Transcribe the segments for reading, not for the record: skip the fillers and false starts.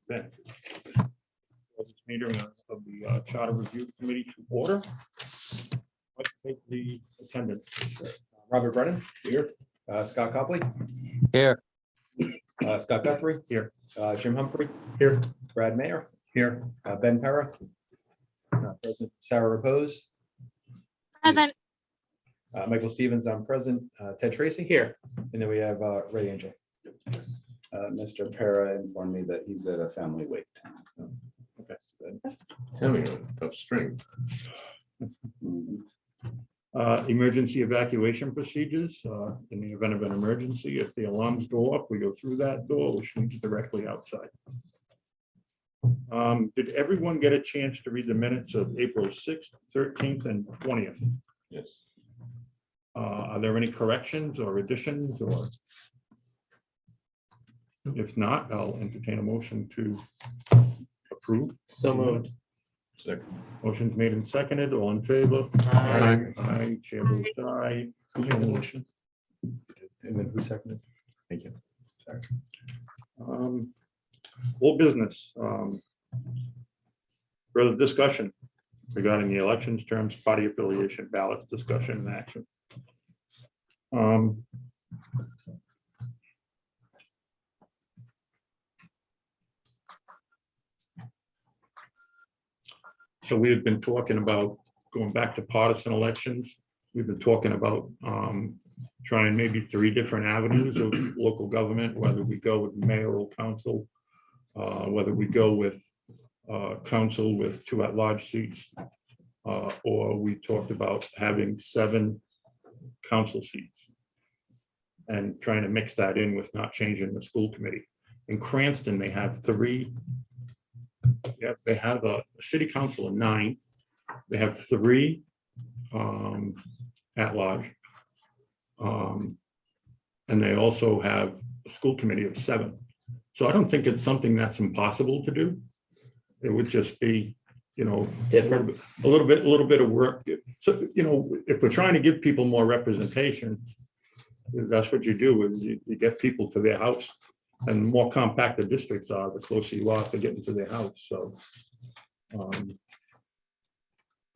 Then, this meeting of the Charter Review Committee to order. Let's take the attendance. Robert Brennan, here. Scott Copley. Here. Scott Guthrie. Here. Jim Humphrey. Here. Brad Mayer. Here. Ben Para. President Sarah Repose. Present. Michael Stevens, I'm present. Ted Tracy. Here. And then we have Ray Angel. Mr. Para informed me that he's at a family wake. Okay. Having a tough string. Emergency evacuation procedures. In the event of an emergency, if the alarms go up, we go through that door, which leads directly outside. Did everyone get a chance to read the minutes of April 6th, 13th, and 20th? Yes. Are there any corrections or additions, or if not, I'll entertain a motion to approve. So moved. Second. Motion's made and seconded, all in favor? Aye. Aye, chair votes aye. Who made the motion? And then who seconded? Thank you. Sorry. All business. Further discussion regarding the elections, terms, party affiliation, ballots, discussion, and action. So we have been talking about going back to partisan elections. We've been talking about trying maybe 3 different avenues of local government, whether we go with mayoral council, whether we go with council with 2 at-large seats, or we talked about having 7 council seats and trying to mix that in with not changing the school committee. In Cranston, they have 3. Yeah, they have a city council of 9. They have 3 at large. And they also have a school committee of 7. So I don't think it's something that's impossible to do. It would just be, Different. a little bit of work. So, if we're trying to give people more representation, that's what you do, is you get people to their house. And the more compact the districts are, the closer you are to getting to their house, so.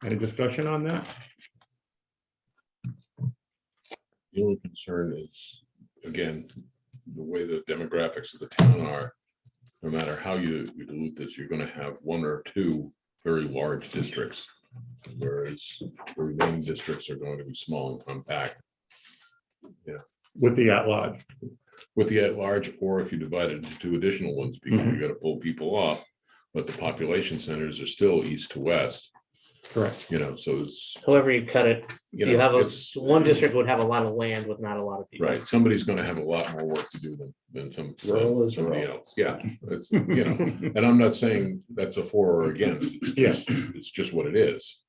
Any discussion on that? The only concern is, again, the way the demographics of the town are. No matter how you dilute this, you're going to have 1 or 2 very large districts. Whereas the remaining districts are going to be small and compact. With the at-large, With the at-large, or if you divide it into 2 additional ones, because you got to pull people off. But the population centers are still east to west, correct. so it's, However you cut it, you have it's one district would have a lot of land with not a lot of people. right. Somebody's going to have a lot more work to do than Rural is somebody rural. else. Yeah, it's, and I'm not saying that's a for or against. It's just what it is.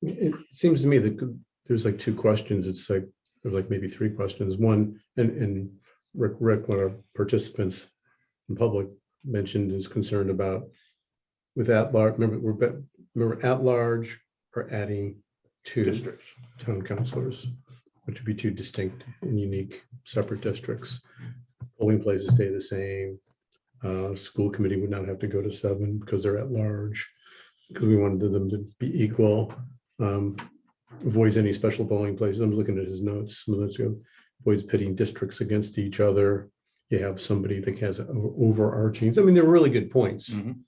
It seems to me that there's like 2 questions. It's like, there's like maybe 3 questions. One, and Rick, one of our participants in public mentioned, is concerned about with at-large, remember at-large or adding 2 Districts. town councilors, which would be 2 distinct and unique separate districts. Polling places stay the same. School committee would not have to go to 7 because they're at large, because we wanted them to be equal. Avoids any special polling places. I'm looking at his notes. Some of those go, avoids pitting districts against each other. You have somebody that has overarching. I mean, they're really good points. Mhm.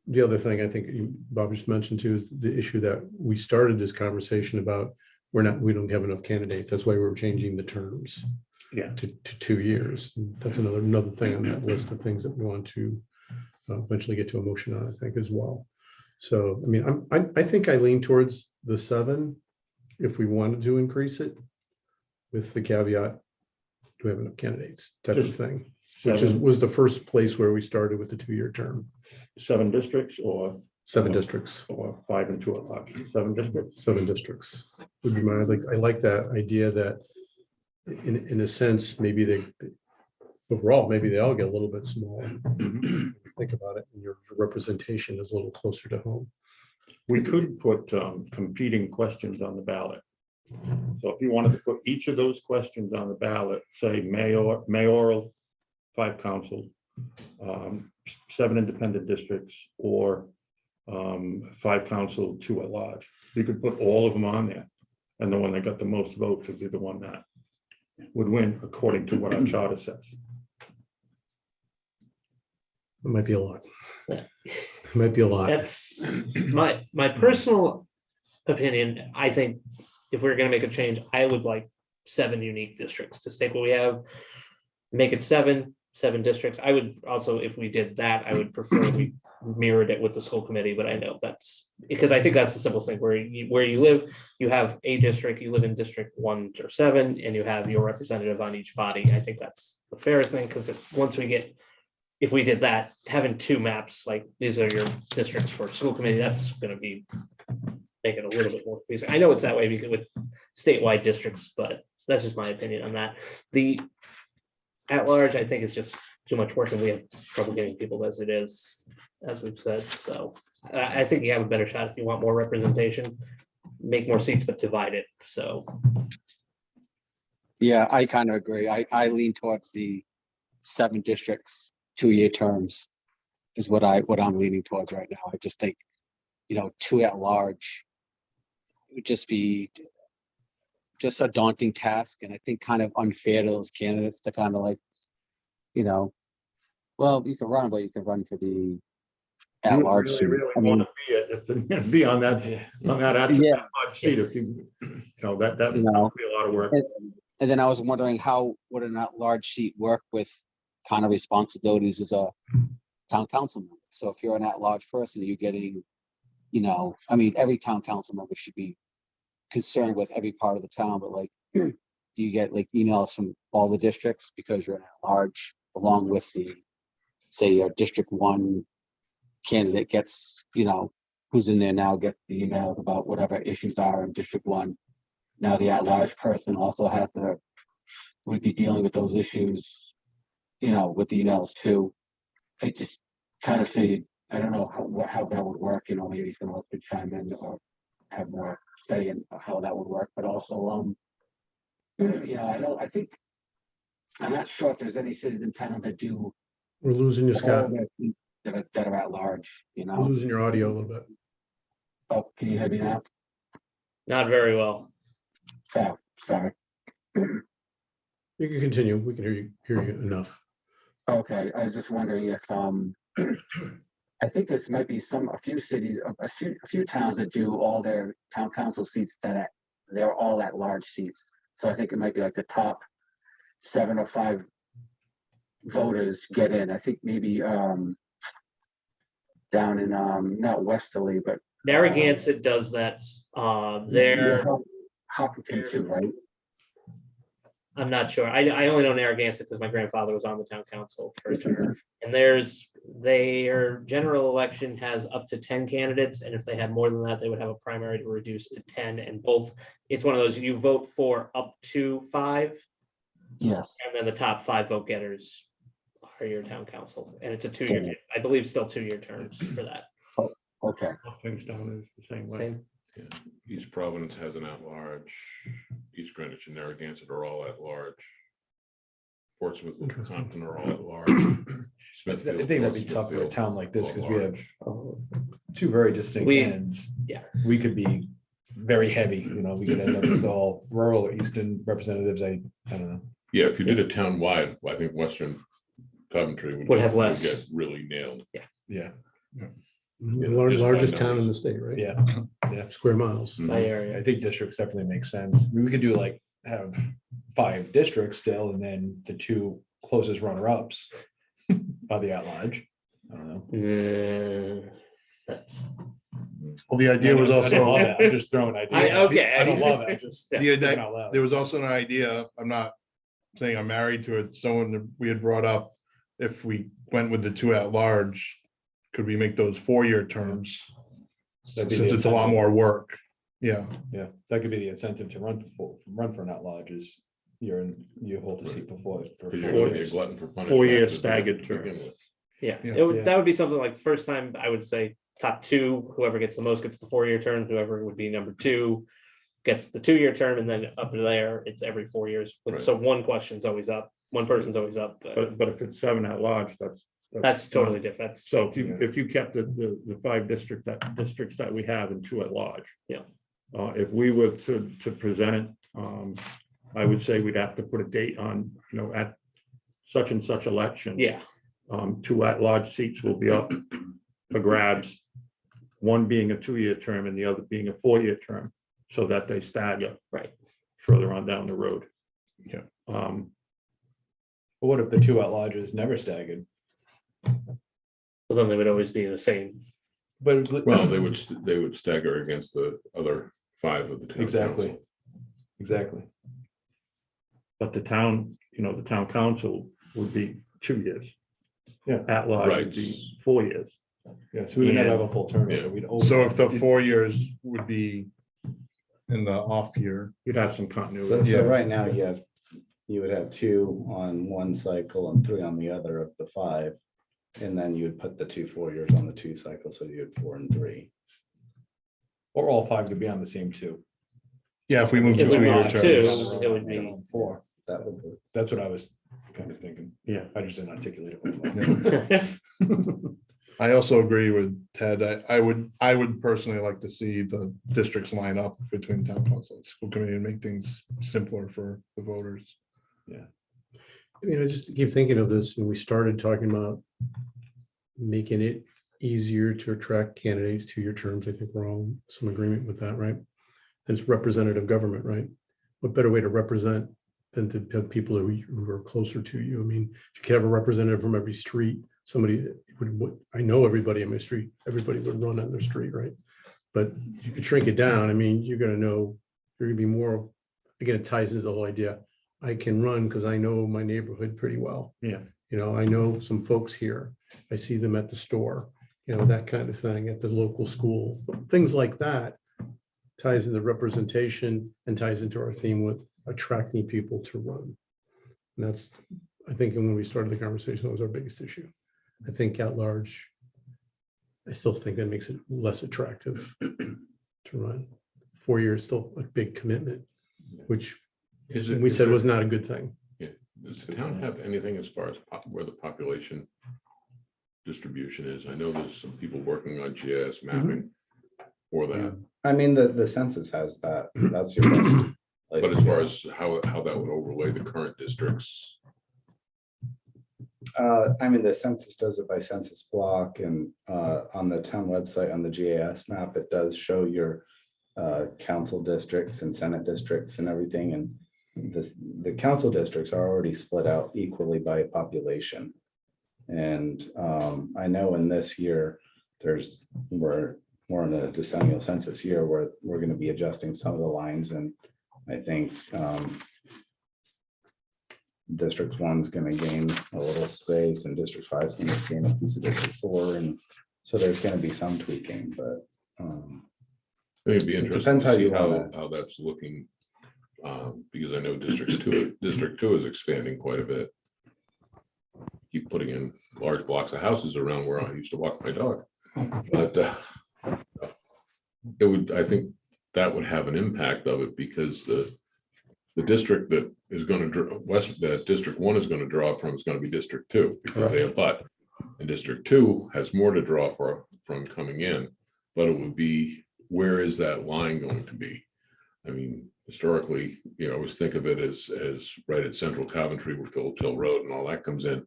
The other thing I think Bob just mentioned too is the issue that we started this conversation about. We don't have enough candidates. That's why we're changing the terms. Yeah. To 2 years. That's another thing on that list of things that we want to eventually get to a motion on, I think, as well. So, I mean, I think I lean towards the 7 if we wanted to increase it, with the caveat, do we have enough candidates type of Just thing, which was the first place where we started with the 2-year term. 7 districts or 7 districts, 5 and 2 at-large, 7 districts. 7 districts would be my, I like that idea that in a sense, maybe overall, maybe they all get a little bit smaller. Think about it, and your representation is a little closer to home. We could put competing questions on the ballot. So if you wanted to put each of those questions on the ballot, say mayoral, 5 council, 7 independent districts, or 5 council, 2 at large, you could put all of them on there. And the one that got the most votes would be the one that would win, according to what our charter says. It might be a lot. Yeah. It might be a lot. That's my personal opinion. I think if we're gonna make a change, I would like 7 unique districts. Just take what we have, make it 7 districts. I would also, if we did that, I would prefer we mirrored it with the school committee, but I know that's because I think that's the simplest thing. Where you live, you have a district, you live in district 1 or 7, and you have your representative on each body. I think that's the fairest thing, because if we did that, having 2 maps, like these are your districts for school committee, that's gonna be make it a little bit more confusing. I know it's that way because with statewide districts, but that's just my opinion on that. The at large, I think, is just too much work, and we have trouble getting people as it is, as we've said. So I think you have a better shot if you want more representation, make more seats, but divide it. So Yeah, I kind of agree. I lean towards the 7 districts, 2-year terms is what I'm leaning towards right now. I just think, 2 at large would just be just a daunting task, and I think kind of unfair to those candidates to kind of like, well, you can run, but you can run for the at large seat. Really I mean, want to be on that Yeah. Yeah. seat if you that would be a lot of work. and then I was wondering how would an at large seat work with kind of responsibilities as a town council member. So if you're an at large person, you're getting, I mean, every town council member should be concerned with every part of the town, but like, do you get like emails from all the districts because you're an at large, along with the, say, your District 1 candidate gets, who's in there now, gets the emails about whatever issues are in District 1. Now the at large person also would be dealing with those issues, with the emails too. I just kind of say, I don't know how that would work, maybe someone else could chime in or have more say in how that would work, but also, I think, I'm not sure if there's any cities in town that do We're losing you, Scott. all their seats that are at large, We're losing your audio a little bit. Oh, can you hear me now? not very well. Oh, sorry. You can continue. We can hear you enough. Okay, I was just wondering if, I think this might be a few cities, a few towns that do all their town council seats they're all at large seats. So I think it might be like the top 7 or 5 voters get in. I think maybe down in not Westerly, but Narragansett does that. There, Hopkinton too, right? I'm not sure. I only know Narragansett because my grandfather was on the town council for a term. And their general election has up to 10 candidates, and if they had more than that, they would have a primary to reduce to 10. And both, it's one of those you vote for up to 5, Yes. and then the top 5 vote getters are your town council, and it's a 2-year. I believe still 2-year terms for that. Okay. Most things down is the same way. Same. Yeah. East Providence has an at-large, East Greenwich and Narragansett are all at-large. Portsmouth and Interesting. Compton are all at-large. I think that'd be tough for a town like this because we have 2 very distinct ends. Yeah. We could be very heavy, we could end up with all rural or eastern representatives. I don't know. Yeah, if you did a town-wide, I think Western Coventry Would have less. get really nailed. Yeah. Just by Largest town in numbers. the state, right? Yeah. Square miles. My area. I think districts definitely make sense. I mean, we could do like have 5 districts still, and then the 2 closest runner-ups are the at-large. I don't know. That's Well, the idea was I don't also, love it. I'm just throwing ideas. okay. I don't love it. I'm just Yeah. thinking out loud. there was also an idea, I'm not saying I'm married to it, someone that we had brought up, if we went with the 2 at large, could we make those 4-year terms? That'd be Since the it's a lot incentive. more work. Yeah, Yeah, that could be the incentive to run for an at-large is you hold the seat for 4 Because you're 4 gonna be a years. glutton for punishment. 4-year to staggered begin terms. with. Yeah, Yeah. that would be something like the first time I would say top 2, whoever gets the most gets the 4-year term, whoever would be number 2 gets the 2-year term, and then up there, it's every 4 years. Right. So one question's always up, one person's always up. But if it's 7 at large, That's totally different. That's, So if you kept the 5 districts that we have and 2 at large. Yeah. If we were to present, I would say we'd have to put a date on, at such and such election. yeah, 2 at-large seats will be up for grabs, one being a 2-year term and the other being a 4-year term, so that they stagger. Right. Further on down the road. Yeah. But what if the 2 at-larges never staggered? well, then they would always be the same. But Well, they would stagger against the other 5 of the town exactly, council. exactly. But the town council would be 2 years. Yeah. At-large would Right. be 4 years. Yeah, so we would never have a full term. Yeah. We'd always So have- if the 4 years would be in the off year, You'd have some So, continuity. Yeah. so right now you would have 2 on one cycle and 3 on the other of the 5. And then you would put the 2 4 years on the 2 cycle, so you had 4 and 3. Or all 5 could be on the same 2. yeah, if we move to If we 2-year moved to terms. 2, it would be, 4. That would work. That's what I was kind of thinking. Yeah. I just didn't articulate it. well. I also agree with Ted. I would personally like to see the districts line up between town council and school committee and make things simpler for the voters. I just keep thinking of this, and we started talking about making it easier to attract candidates to your terms. I think we're all in some agreement with that, right? And it's representative government, right? What better way to represent than to have people who are closer to you? I mean, if you could have a representative from every street, somebody would, I know everybody in my street, everybody would run on their street, right? But you could shrink it down. I mean, you're gonna know, you're gonna be more, again, it ties into the whole idea. I can run because I know my neighborhood pretty well. Yeah. I know some folks here. I see them at the store, that kind of thing, at the local school, things like that. Ties into representation and ties into our theme with attracting people to run. And that's, I think, when we started the conversation, that was our biggest issue. I think at large, I still think that makes it less attractive to run. 4 years, still a big commitment, which we said was not a good thing. Does the town have anything as far as where the population distribution is? I know there's some people working on GIS mapping for that, I mean, the census has that. That's your best place but to as far go. as how that would overlay the current districts, I mean, the census does it by census block, and on the town website, on the GIS map, it does show your council districts and senate districts and everything. And the council districts are already split out equally by population. And I know in this year, we're in a decennial census year where we're going to be adjusting some of the lines. And I think District 1's going to gain a little space and District 5 is going to gain a piece of District 4. And so there's going to be some tweaking, but it'd be it interesting depends to how see you how wanna- that's looking. Because I know District 2 is expanding quite a bit. Keep putting in large blocks of houses around where I used to walk my dog. But I think that would have an impact of it, because the district that is going to that District 1 is going to draw from is going to be District 2, because they abut. And District 2 has more to draw from coming in, but it would be, where is that line going to be? I mean, historically, I always think of it as right at central Coventry where Phillips Hill Road and all that comes in.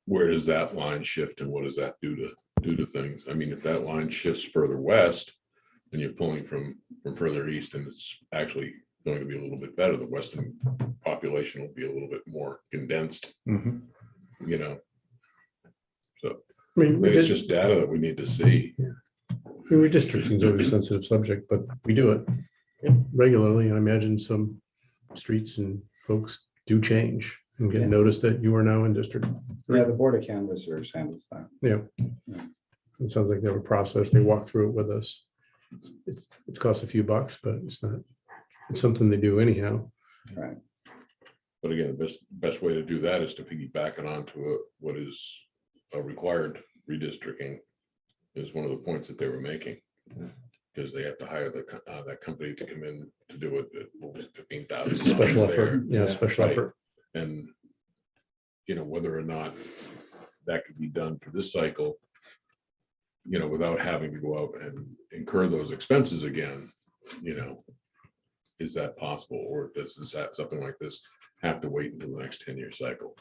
Where does that line shift, and what does that do to things? I mean, if that line shifts further west, then you're pulling from further east, and it's actually going to be a little bit better. The western population will be a little bit more condensed, So I mean, maybe it's just data that we need to see. redistricting is always a sensitive subject, but we do it regularly. I imagine some streets and folks do change and get Yeah. noticed that you are now in District. yeah, the Board of Canvassers handles that. It sounds like they have a process. They walk through it with us. It's cost a few bucks, but it's something they do anyhow. Right. But again, the best way to do that is to piggyback it onto what is a required redistricting, is one of the points that they were making. Because they have to hire that company to come in to do it, what was it, 15,000. Special effort, yeah, special Right. effort. And, whether or not that could be done for this cycle, without having to go out and incur those expenses again, is that possible? Or does something like this have to wait until the next 10-year cycle?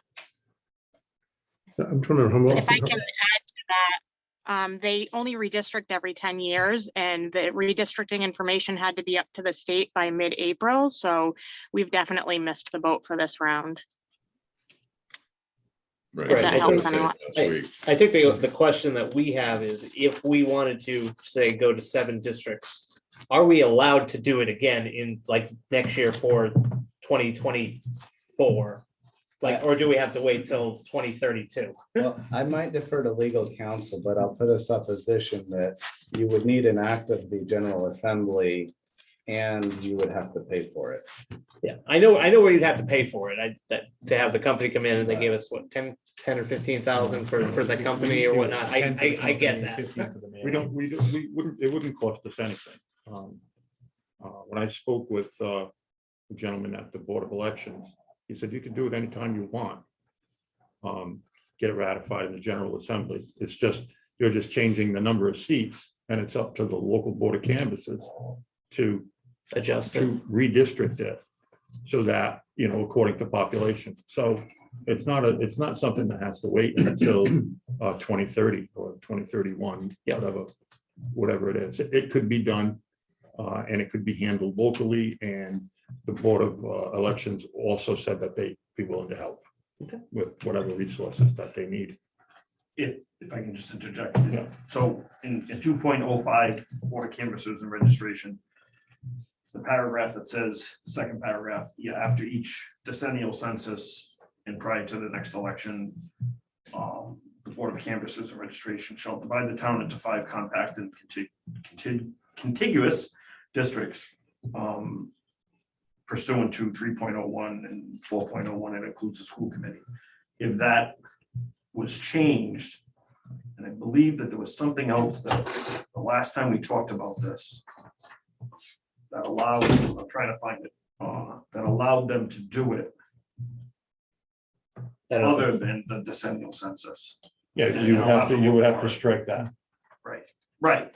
I'm trying to remember. If I can add to that, they only redistrict every 10 years, and the redistricting information had to be up to the state by mid-April. So we've definitely missed the boat for this round. Right. If that I helps was saying anyone. last week. I think the question that we have is if we wanted to say go to 7 districts, are we allowed to do it again in like next year for 2024? Like, or do we have to wait till 2032? Well, I might defer to legal counsel, but I'll put a supposition that you would need an act of the General Assembly and you would have to pay for it. Yeah, I know where you'd have to pay for it. To have the company come in and they gave us what, 10 or 15,000 for the company or whatnot. I get that. We wouldn't, it wouldn't cost us anything. When I spoke with the gentleman at the Board of Elections, he said you can do it anytime you want. Get it ratified in the General Assembly. It's just, you're just changing the number of seats, and it's up to the local Board of Canvassers to Adjust it. to redistrict it so that, according to population. So it's not something that has to wait until 2030 or 2031, whatever it is. It could be done and it could be handled locally, and the Board of Elections also said that they'd be willing to help with whatever resources that they need. If I can just interject. Yeah. So in 2.05, Board of Canvassers and Registration, it's the paragraph that says, the second paragraph, after each decennial census and prior to the next election, the Board of Canvassers and Registration shall divide the town into 5 compact and contiguous districts pursuant to 3.01 and 4.01, it includes the school committee. If that was changed, and I believe that there was something else that the last time we talked about this that allowed, I'm trying to find it, that allowed them to do it other than the decennial census. Yeah, you would have to strike that. Right.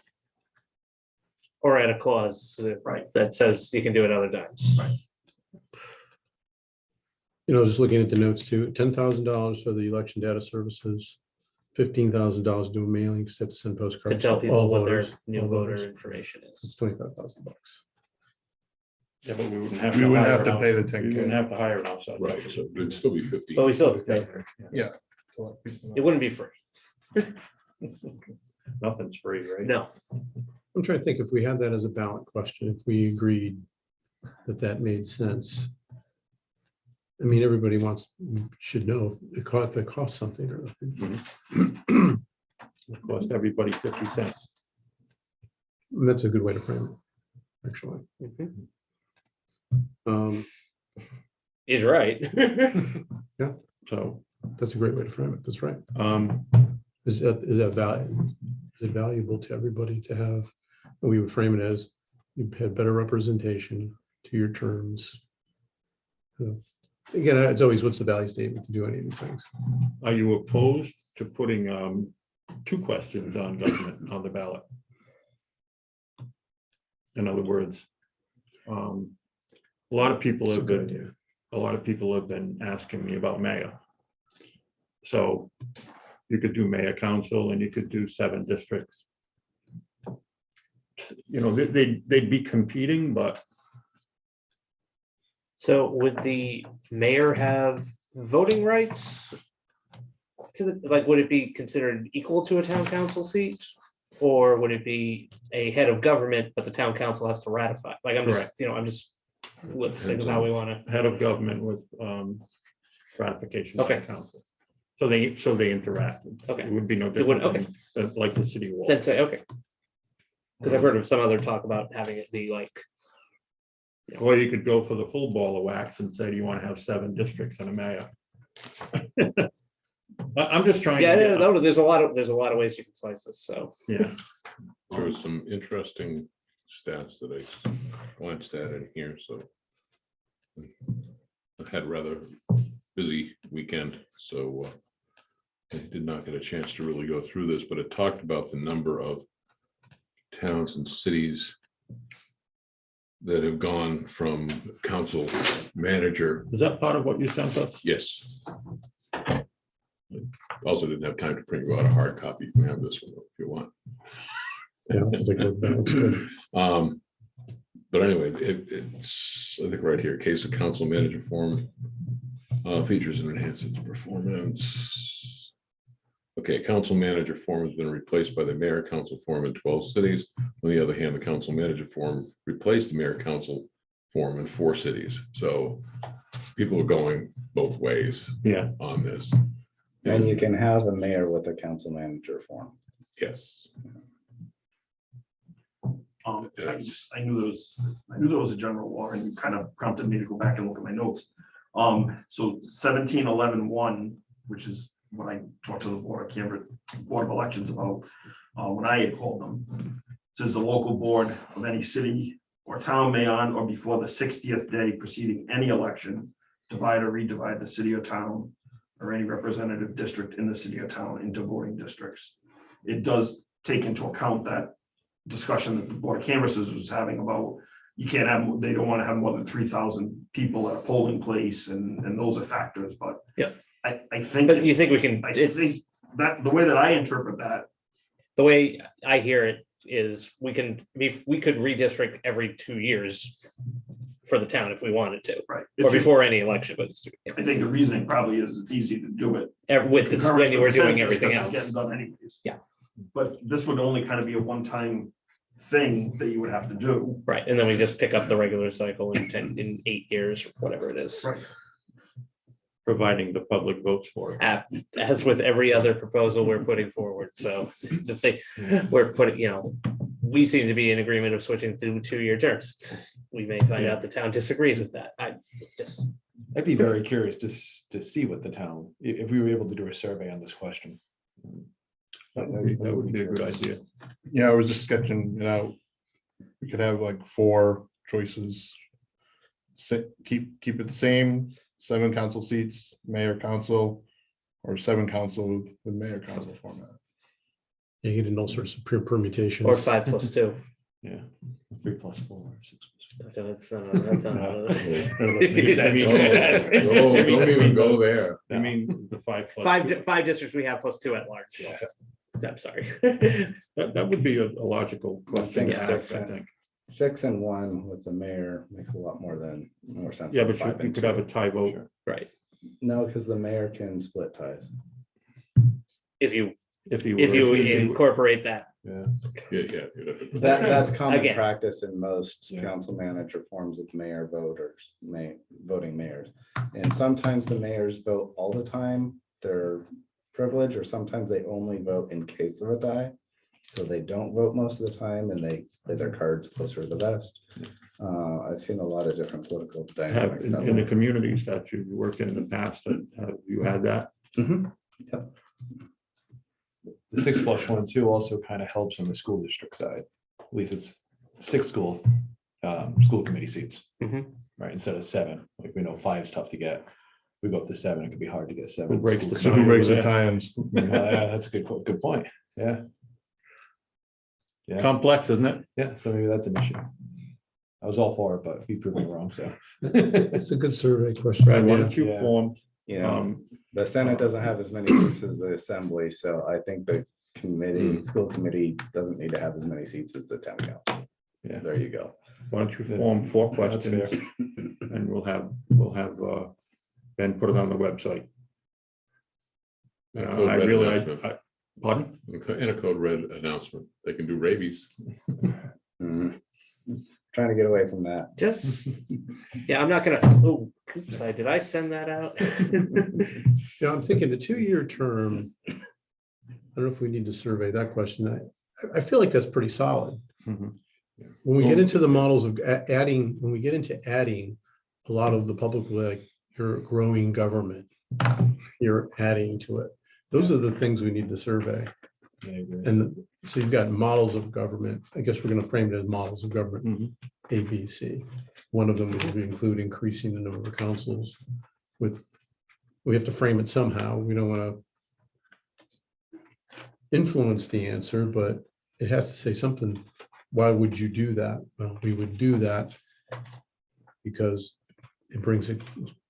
Or add a clause that says you can do it other times. Right. Just looking at the notes too, $10,000 for the election data services, $15,000 doing mailing, set to send postcards. To tell people all what their voters, new all voter voters. information is. It's $25,000. Yeah, but we wouldn't have. We wouldn't hire have to an pay the outside- We 10K. wouldn't have to hire an outside. Right, so it'd still be 50. But we still have to pay for it. Yeah. It wouldn't be free. Nothing's free, right? No. I'm trying to think if we had that as a ballot question, if we agreed that made sense. I mean, everybody should know if it costs something or nothing. It cost everybody 50 cents. And that's a good way to frame it, actually. He's right. So That's a great way to frame it. That's right. um, Is that value? Is it valuable to everybody to have? We would frame it as you had better representation to your terms. Again, it's always what's the value statement to do any of these things. are you opposed to putting 2 questions on government on the ballot? In other words, a lot of people It's a have good been idea. a lot of people have been asking me about mayor. So you could do mayor council and you could do 7 districts. They'd be competing, but So would the mayor have voting rights? Would it be considered equal to a town council seat? Or would it be a head of government, but the town council has to ratify? Correct. I'm just listing how we want to. head of government with ratification by Okay. council. So they interact. Okay. It would be no It would- different than like the city wall. Then say, okay. Because I've heard of some other talk about having it be like, Or you could go for the full ball of wax and say, do you want to have 7 districts and a mayor? I'm just trying. yeah, to get- no, there's a lot of ways you can slice this, so. Yeah, There was some interesting stats that I glanced at in here, so. I had a rather busy weekend, so I did not get a chance to really go through this, but it talked about the number of towns and cities that have gone from council manager. Is that part of what you sent us? Yes. Also didn't have time to print you out a hard copy. You can have this one if you want. Yeah, I'll take a look at that. Looks good. But anyway, it's, I think right here, case of council manager form, features and enhances performance. Okay, council manager form has been replaced by the mayor council form in 12 cities. On the other hand, the council manager form replaced the mayor council form in 4 cities. So people are going both ways Yeah. on this. And you can have a mayor with a council manager form. Yes. I knew there was a general law, and you kind of prompted me to go back and look at my notes. So 1711-1, which is what I talked to the Board of Elections about, when I had called them, says the local board of any city or town may on or before the 60th day preceding any election, divide or redivide the city or town or any representative district in the city or town into voting districts. It does take into account that discussion that the Board of Canvassers was having about, you can't have, they don't want to have more than 3,000 people at a polling place, and those are factors, but Yeah. I think, But you think we can, I think that the way that I interpret that, the way I hear it is we could redistrict every 2 years for the town if we wanted to, right? or It's just- before any election, but it's I think the reasoning probably is it's easy to do it. with this, when you were doing Concurrent everything census, 'cause it's else. getting done anyways. Yeah. But this would only kind of be a one-time thing that you would have to do. Right, and then we just pick up the regular cycle in 8 years, whatever it is. Right. Providing the public votes for it. As with every other proposal we're putting forward, so if we're putting, we seem to be in agreement of switching to 2-year terms. We may find out the town disagrees with that. I'd be very curious to see what the town, if we were able to do a survey on this question. That would be a good idea. Yeah, I was just sketching it out. We could have like 4 choices. Keep it the same, 7 council seats, mayor council, or 7 council with mayor council format. You get in all sorts of permutations. Or 5 + 2. Yeah. 3 + 4, 6 + 4. That's not- Makes sense. Don't even go there. I mean, the 5 + 2. Five districts we have +2 at large. I'm sorry. That would be a logical question to think ask, I 6 think. 6 and 1 with the mayor makes a lot more sense. Yeah, than but 5 you and could 2. have a tie vote. Right, No, because the mayor can split ties. if you If you incorporate that. Yeah. Yeah. That's common Again. practice in most Yeah. council manager forms with mayor voters, voting mayors. And sometimes the mayors vote all the time, they're privileged, or sometimes they only vote in case of a tie. So they don't vote most of the time and they play their cards closer to the vest. I've seen a lot of different political have, dynamics. that in the way. communities that you worked in the past, have you had that? Mhm. Yep. The 6 + 1 too also kind of helps on the school district side. At least it's 6 school committee seats, Mhm. right? Instead of 7, like we know 5 is tough to get. We go up to 7, it could be hard to get 7. Who breaks the school So who tie? breaks the Yeah. tie-ins? Yeah, that's a good point. Yeah. Yeah, Complex, isn't it? yeah, so maybe that's an issue. I was all for it, but we proved me wrong, so. It's a good survey question. Brad, why Yeah. don't you Yeah. form, You know, um, the Senate doesn't have as many seats as the Assembly, so I think the committee, school committee doesn't need to have as many seats as the town council. Yeah. There you go. why don't you form 4 Yeah, that's questions? And we'll have Ben put it on the website. And a code I red really, announcement. pardon? And a code red announcement. They can do rabies. Mhm. Trying to get away from that. Just, yeah, I'm not gonna, oops, did I send that out? Yeah, I'm thinking the 2-year term. I don't know if we need to survey that question. I feel like that's pretty solid. Mhm. When we get into the models of adding, when we get into adding a lot of the public, like your growing government, you're adding to it. Those are the things we need to survey. I agree. And so you've got models of government. I guess we're gonna frame it as models of government, Mhm. A, B, C. One of them would include increasing the number of councils with, we have to frame it somehow. We don't wanna influence the answer, but it has to say something. Why would you do that? Well, we would do that because it brings it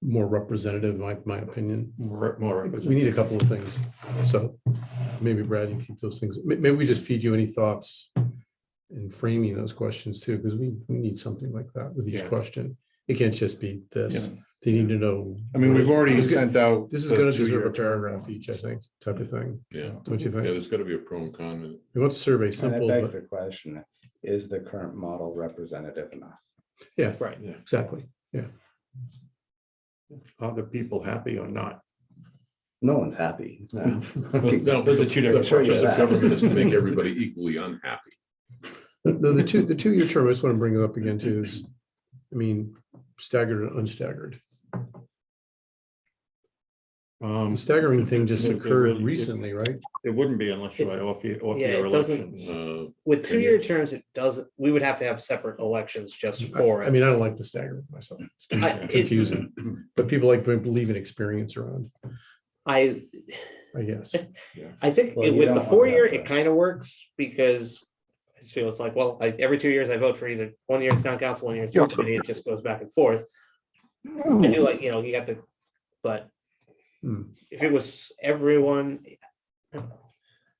more representative, my opinion. More. We need a couple of things. So maybe Brad, you keep those things. Maybe we just feed you any thoughts in framing those questions too, because we need something like that with each Yeah. question. It can't just be this. Yeah. They need to know. I mean, we've already This is- sent out. This is the gonna deserve two-year a paragraph term. each, I think, type of thing. Yeah, Don't you yeah, think? there's gotta be a pro and con. And We want the survey And it simple, begs but the question, is the current model representative enough? yeah, Right. exactly. Yeah. Are the people happy or not? No one's happy. No. No, Those are two different the purpose of questions. government is to make everybody equally unhappy. No, the two-year term, I just want to bring it up again too, is, I mean, staggered and unstaggered. The staggering thing just It occurred really- recently, right? It wouldn't be unless you had off Yeah, your it doesn't- elections. With 10 2-year years. terms, it doesn't, we would have to have separate elections just for I it. mean, I don't like the stagger myself. It's it- confusing, but people like to believe in experience around, I guess. think Well, you with the don't want 4-year, that, it kind of works because I just feel it's like, well, every 2 years I vote for either 1 year it's town council, 1 year it's school committee, it just goes back and forth. I do like, you got the, but Hmm. if it was everyone,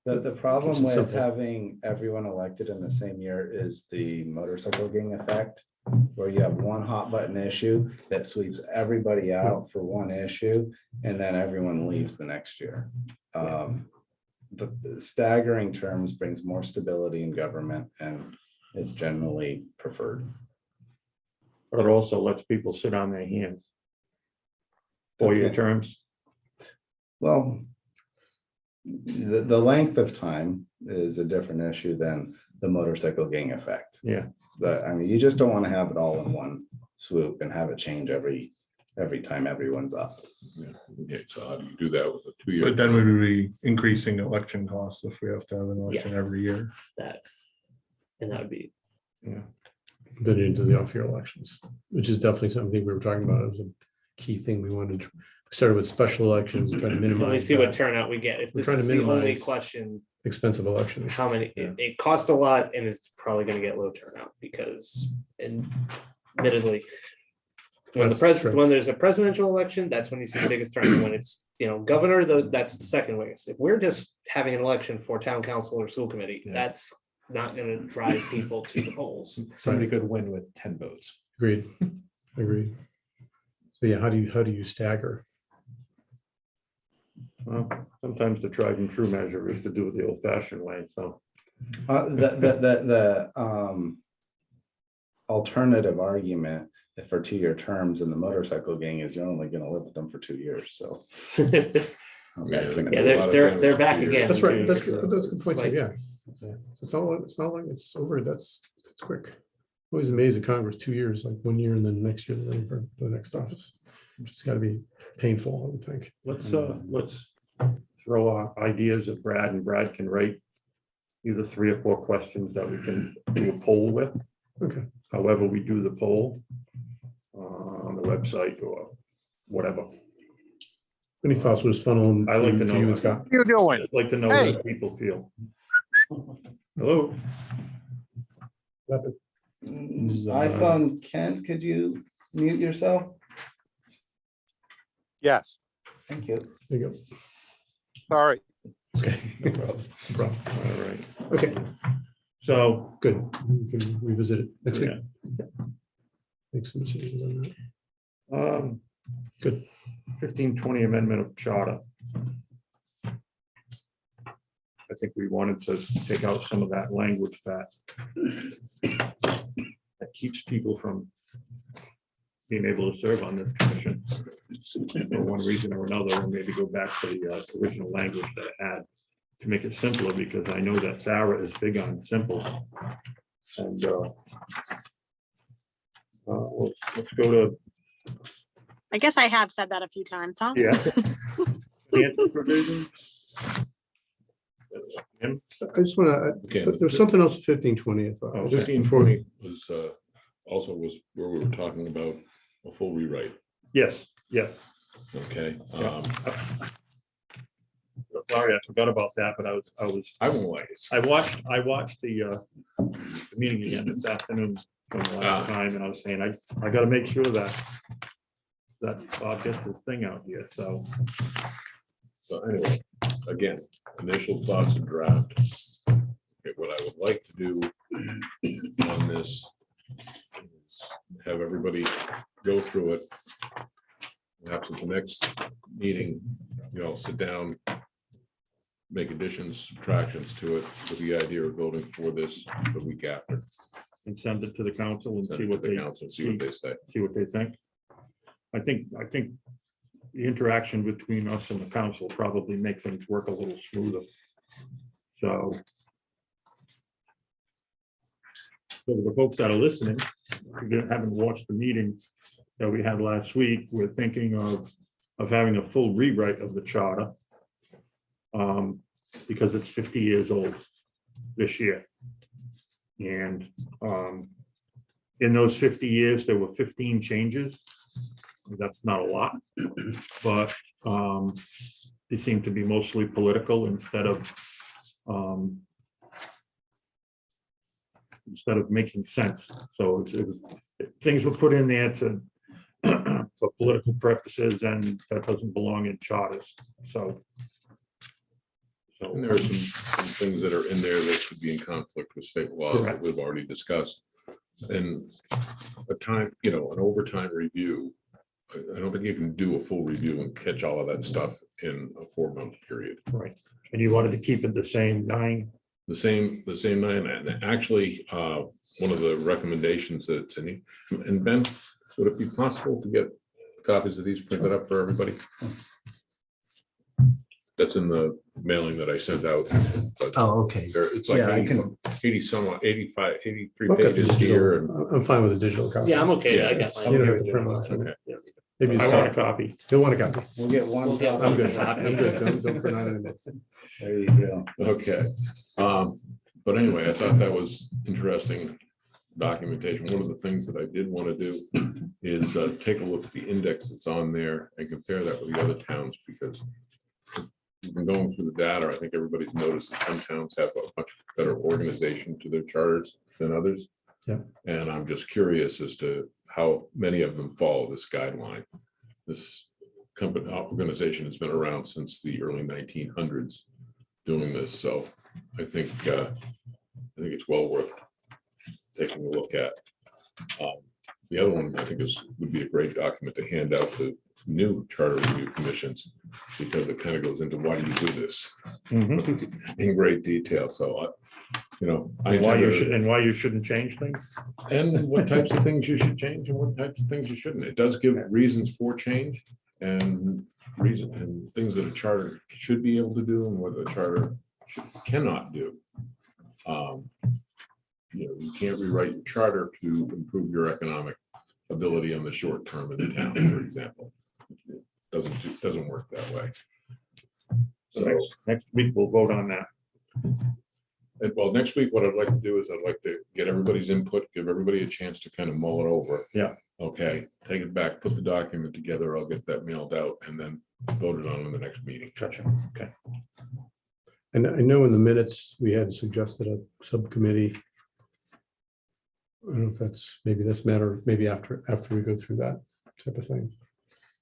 The problem Keeps it with simple. having everyone elected in the same year is the motorcycle gang effect, where you have one hot button issue that sweeps everybody out for one issue, and then everyone leaves the next year. The staggering terms brings more stability in government and is generally preferred. But it also lets people sit on their hands. 4-year That's it. terms. Well, the length of time is a different issue than the motorcycle gang effect. Yeah. I mean, you just don't want to have it all in one swoop and have it change every time everyone's up. Yeah, so how do you do that with a 2-year? But then we would be increasing election costs if we have to have an election every year. that, and that would be, Then into the off-year elections, which is definitely something we were talking about as a key thing we wanted to, we started with special elections, try to let me minimize see what that. turnout we get. If We're this trying to is the only minimize- question, Expensive elections. how many, it costs a lot and it's probably gonna get low turnout because admittedly, when when there's a presidential election, that's when you see the biggest turnout. When it's, governor, that's the second biggest. If we're just having an election for town council or school committee, Yeah. that's not gonna drive people to the polls. Somebody could win with 10 votes. Agreed, agreed. So yeah, how do you stagger? Well, sometimes the tried and true measure is to do it the old fashioned way, so. The alternative argument for 2-year terms in the motorcycle gang is you're only gonna live with them for 2 years, so. Yeah, Yeah, they're back again. That's right, that's So good, that's a good it's point, too, like- yeah. It's not like it's over, it's quick. Always amazed at Congress, 2 years, like 1 year and then next year, then for the next office. It's gotta be painful, I would think. Let's throw our ideas at Brad, and Brad can write either 3 or 4 questions that we can do a poll with. Okay. However we do the poll on the website or whatever. Any thoughts with this funnel? I like to know. You and Scott? You doing? I'd like to know Hey. how people feel. Hello? iPhone, Kent, could you mute yourself? Yes, Thank you. There you go. sorry. Okay. No problem. No problem. All right. Okay, So, good. We can revisit it next week. yeah, Make some decisions on that. good. 1520 amendment of charter. I think we wanted to take out some of that language that keeps people from being able to serve on this commission for one reason or another, or maybe go back to the original language that it had to make it simpler, because I know that Sarah is big on simple. And let's go to, I guess I have said that a few times, huh? yeah. Financial provisions. I just want Okay. to, there's something else, 1520. I thought. Oh, Just 1520 was also was where we were talking about a full rewrite. Yes, yes. Okay. Yeah. Sorry, I forgot about that, but I won't like it. I watched the meeting again this afternoon from the last time, and I was saying, I gotta make sure that Bob gets his thing out here, so. So anyway, again, initial thoughts and draft. Okay, what I would like to do on this is have everybody go through it. Perhaps at the next meeting, you all sit down, make additions, subtractions to it with the idea of voting for this the week after. And send it to the council and Send see it to what the they, council, see what they say. see what they think. I think the interaction between us and the council probably make things work a little smoother. So the folks that are listening, if you haven't watched the meeting that we had last week, we're thinking of having a full rewrite of the charter. Because it's 50 years old this year. And in those 50 years, there were 15 changes. That's not a lot, but they seem to be mostly political instead of making sense. So things were put in there to for political purposes, and that doesn't belong in charters. So And there are some things that are in there that could be in conflict with state laws that Correct. we've already discussed. And a time, you know, an overtime review, I don't think you can do a full review and catch all of that stuff in a 4-month period. right, and you wanted to keep it the same 9. The same 9, and actually, one of the recommendations that it's in, and Ben, would it be possible to get copies of these printed up for everybody? That's in the mailing that I sent out. But Oh, okay. it's like Yeah, I 80 can- 80 somewhat, 85, 83 Look at the pages here. And digital. I'm fine with the digital copy. Yeah, I'm okay. Yeah, I got it's- mine. You don't have to print one. Okay. Maybe I it's want a fine. copy. He'll want a copy. We'll get one. We'll get copy. I'm good. copy. I'm good. Don't print out anymore. There you go. Okay. But anyway, I thought that was interesting documentation. One of the things that I did want to do is take a look at the index that's on there and compare that with the other towns, because we've been going through the data. I think everybody's noticed that some towns have a much better organization to their charters than others. Yeah. And I'm just curious as to how many of them follow this guideline. This company organization has been around since the early 1900s doing this. So I think it's well worth taking a look at. The other one I think would be a great document to hand out to new charter review commissions, because it kind of goes into why do you do this in great detail. So, I And why intend to- and why you shouldn't change things. and what types of things you should change and what types of things you shouldn't. It does give reasons for change and things that a charter should be able to do and what a charter cannot do. You can't rewrite your charter to improve your economic ability on the short term in the town, for example. It doesn't work that way. So, Next week, we'll vote on that. well, next week, what I'd like to do is I'd like to get everybody's input, give everybody a chance to kind of mull it over. Yeah. Okay, take it back, put the document together, I'll get that mailed out and then voted on in the next meeting. Gotcha. Okay. And I know in the minutes, we had suggested a subcommittee. I don't know if that's matter, maybe after we go through that type of thing.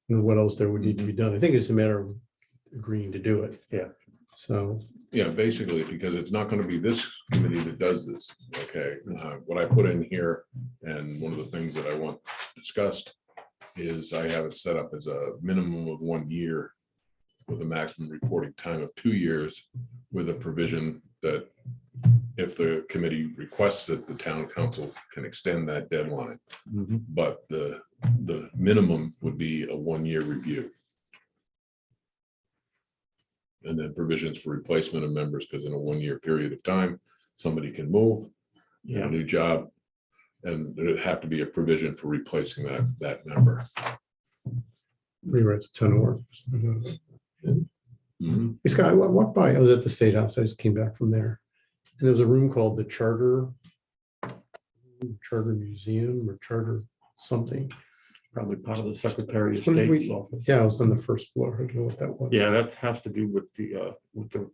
And what else there would need to be done. I think it's a matter of agreeing to do it. Yeah. So, Yeah, basically, because it's not going to be this committee that does this. Okay, what I put in here, and one of the things that I want discussed is I have it set up as a minimum of 1 year with a maximum reporting time of 2 years, with a provision that if the committee requests it, the town council can extend that deadline. But the minimum would be a 1-year review. And then provisions for replacement of members, because in a 1-year period of time, somebody can move, get Yeah. a new job, and there'd have to be a provision for replacing that member. rewrites a ton of work. Mhm. Hey, Scott, I walked by, I was at the State House, I just came back from there. And there was a room called the Charter Museum or Charter something. Probably part of the Secretary of What did State's we- office. Yeah, it was on the first floor. I don't know what that was. Yeah, that has to do with the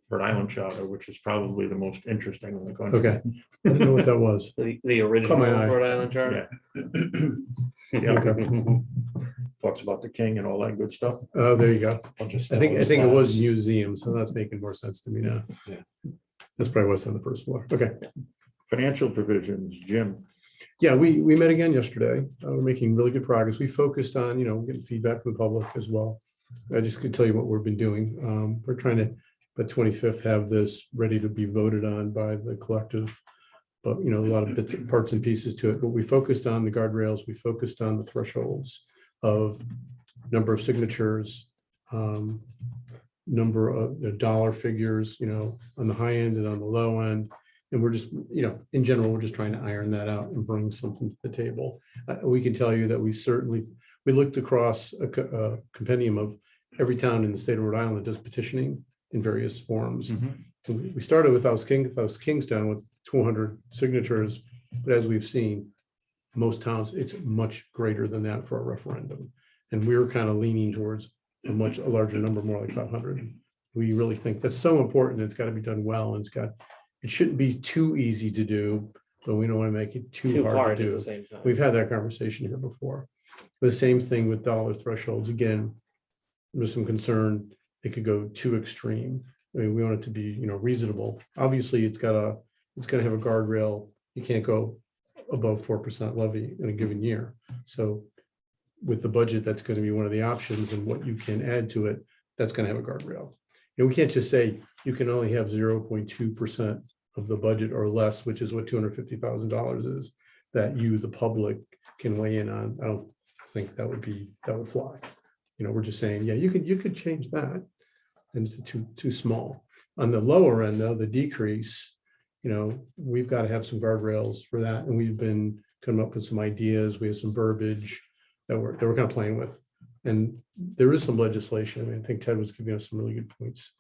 Rhode Island Charter, which is probably the most interesting in the country. Okay, I didn't know what that was. The original my eye. Rhode Island Charter. Yeah. Talks about the king and all that good stuff. Oh, there you go. Bunch of I think it stone was slabs. museum, so that's making more sense to me now. Yeah. That's probably what's on the first floor. Okay. Financial provisions, Jim. Yeah, we met again yesterday. We're making really good progress. We focused on, getting feedback from the public as well. I just could tell you what we've been doing. We're trying to, by 25th, have this ready to be voted on by the collective. But, a lot of bits, parts and pieces to it. But we focused on the guardrails. We focused on the thresholds of number of signatures, number of the dollar figures, on the high end and on the low end. And we're just, in general, we're just trying to iron that out and bring something to the table. We can tell you that we looked across a compendium of every town in the state of Rhode Island that does petitioning in various forms. And we started with Kingstown with 200 signatures, but as we've seen, most towns, it's much greater than that for a referendum. And we're kind of leaning towards a much larger number, more like 500. We really think that's so important. It's got to be done well, and it shouldn't be too easy to do, but we don't want to make it too hard to at do. the same time. We've had that conversation here before. The same thing with dollar thresholds. Again, there's some concern it could go too extreme. I mean, we want it to be, reasonable. Obviously, it's got to have a guardrail. You can't go above 4% levy in a given year. So with the budget, that's going to be one of the options, and what you can add to it, that's going to have a guardrail. We can't just say you can only have 0.2% of the budget or less, which is what $250,000 is, that you, the public, can weigh in on. I don't think that would fly. We're just saying, yeah, you could change that, and it's too small. On the lower end, though, the decrease, we've got to have some guardrails for that, and we've been coming up with some ideas. We have some verbiage that we're kind of playing with. And there is some legislation. I mean, I think Ted was giving us some really good points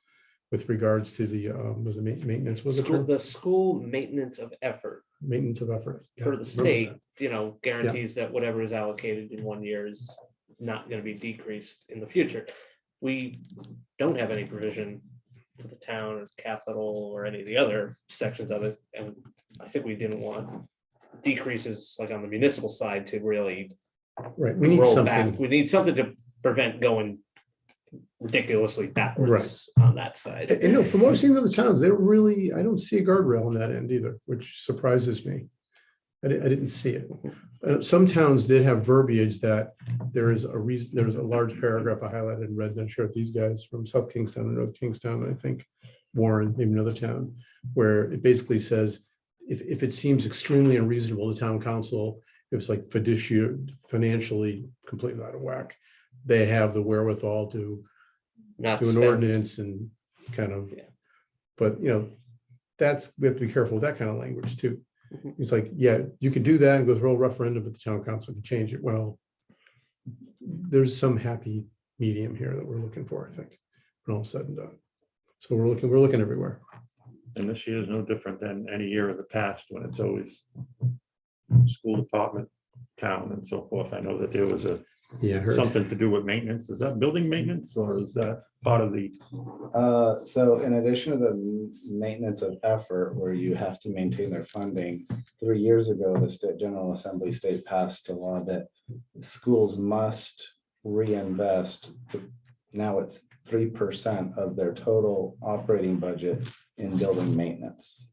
with regards to the maintenance. Was it The school maintenance of effort maintenance of effort for the state, that. guarantees that whatever is allocated in 1 year is not going to be decreased in the future. We don't have any provision for the town or capital or any of the other sections of it, and I think we didn't want decreases like on the municipal side to really Right. We need roll something. back. We need something to prevent going ridiculously backwards on that side. And from what I've seen in other towns, I don't see a guardrail on that end either, which surprises me. I didn't see it. Some towns did have verbiage that there is a reason, there was a large paragraph I highlighted and read, and I shared with these guys from South Kingstown and North Kingstown, and I think Warren, maybe another town, where it basically says, if it seems extremely unreasonable, the town council, if it's like financially completely out of whack, they have the wherewithal to Not do an spend. ordinance and kind of, Yeah. but we have to be careful with that kind of language too. Mhm. It's like, yeah, you can do that and go through a referendum, but the town council can change it. Well, there's some happy medium here that we're looking for, I think, when all said and done. So we're looking everywhere. And this year is no different than any year in the past, when it's always school department, town, and so forth. I know that there was Yeah, I heard. something to do with maintenance. Is that building maintenance, or is that part of the? So in addition to the maintenance of effort, where you have to maintain their funding, 3 years ago, the State General Assembly state passed a law that schools must reinvest. Now it's 3% of their total operating budget in building maintenance.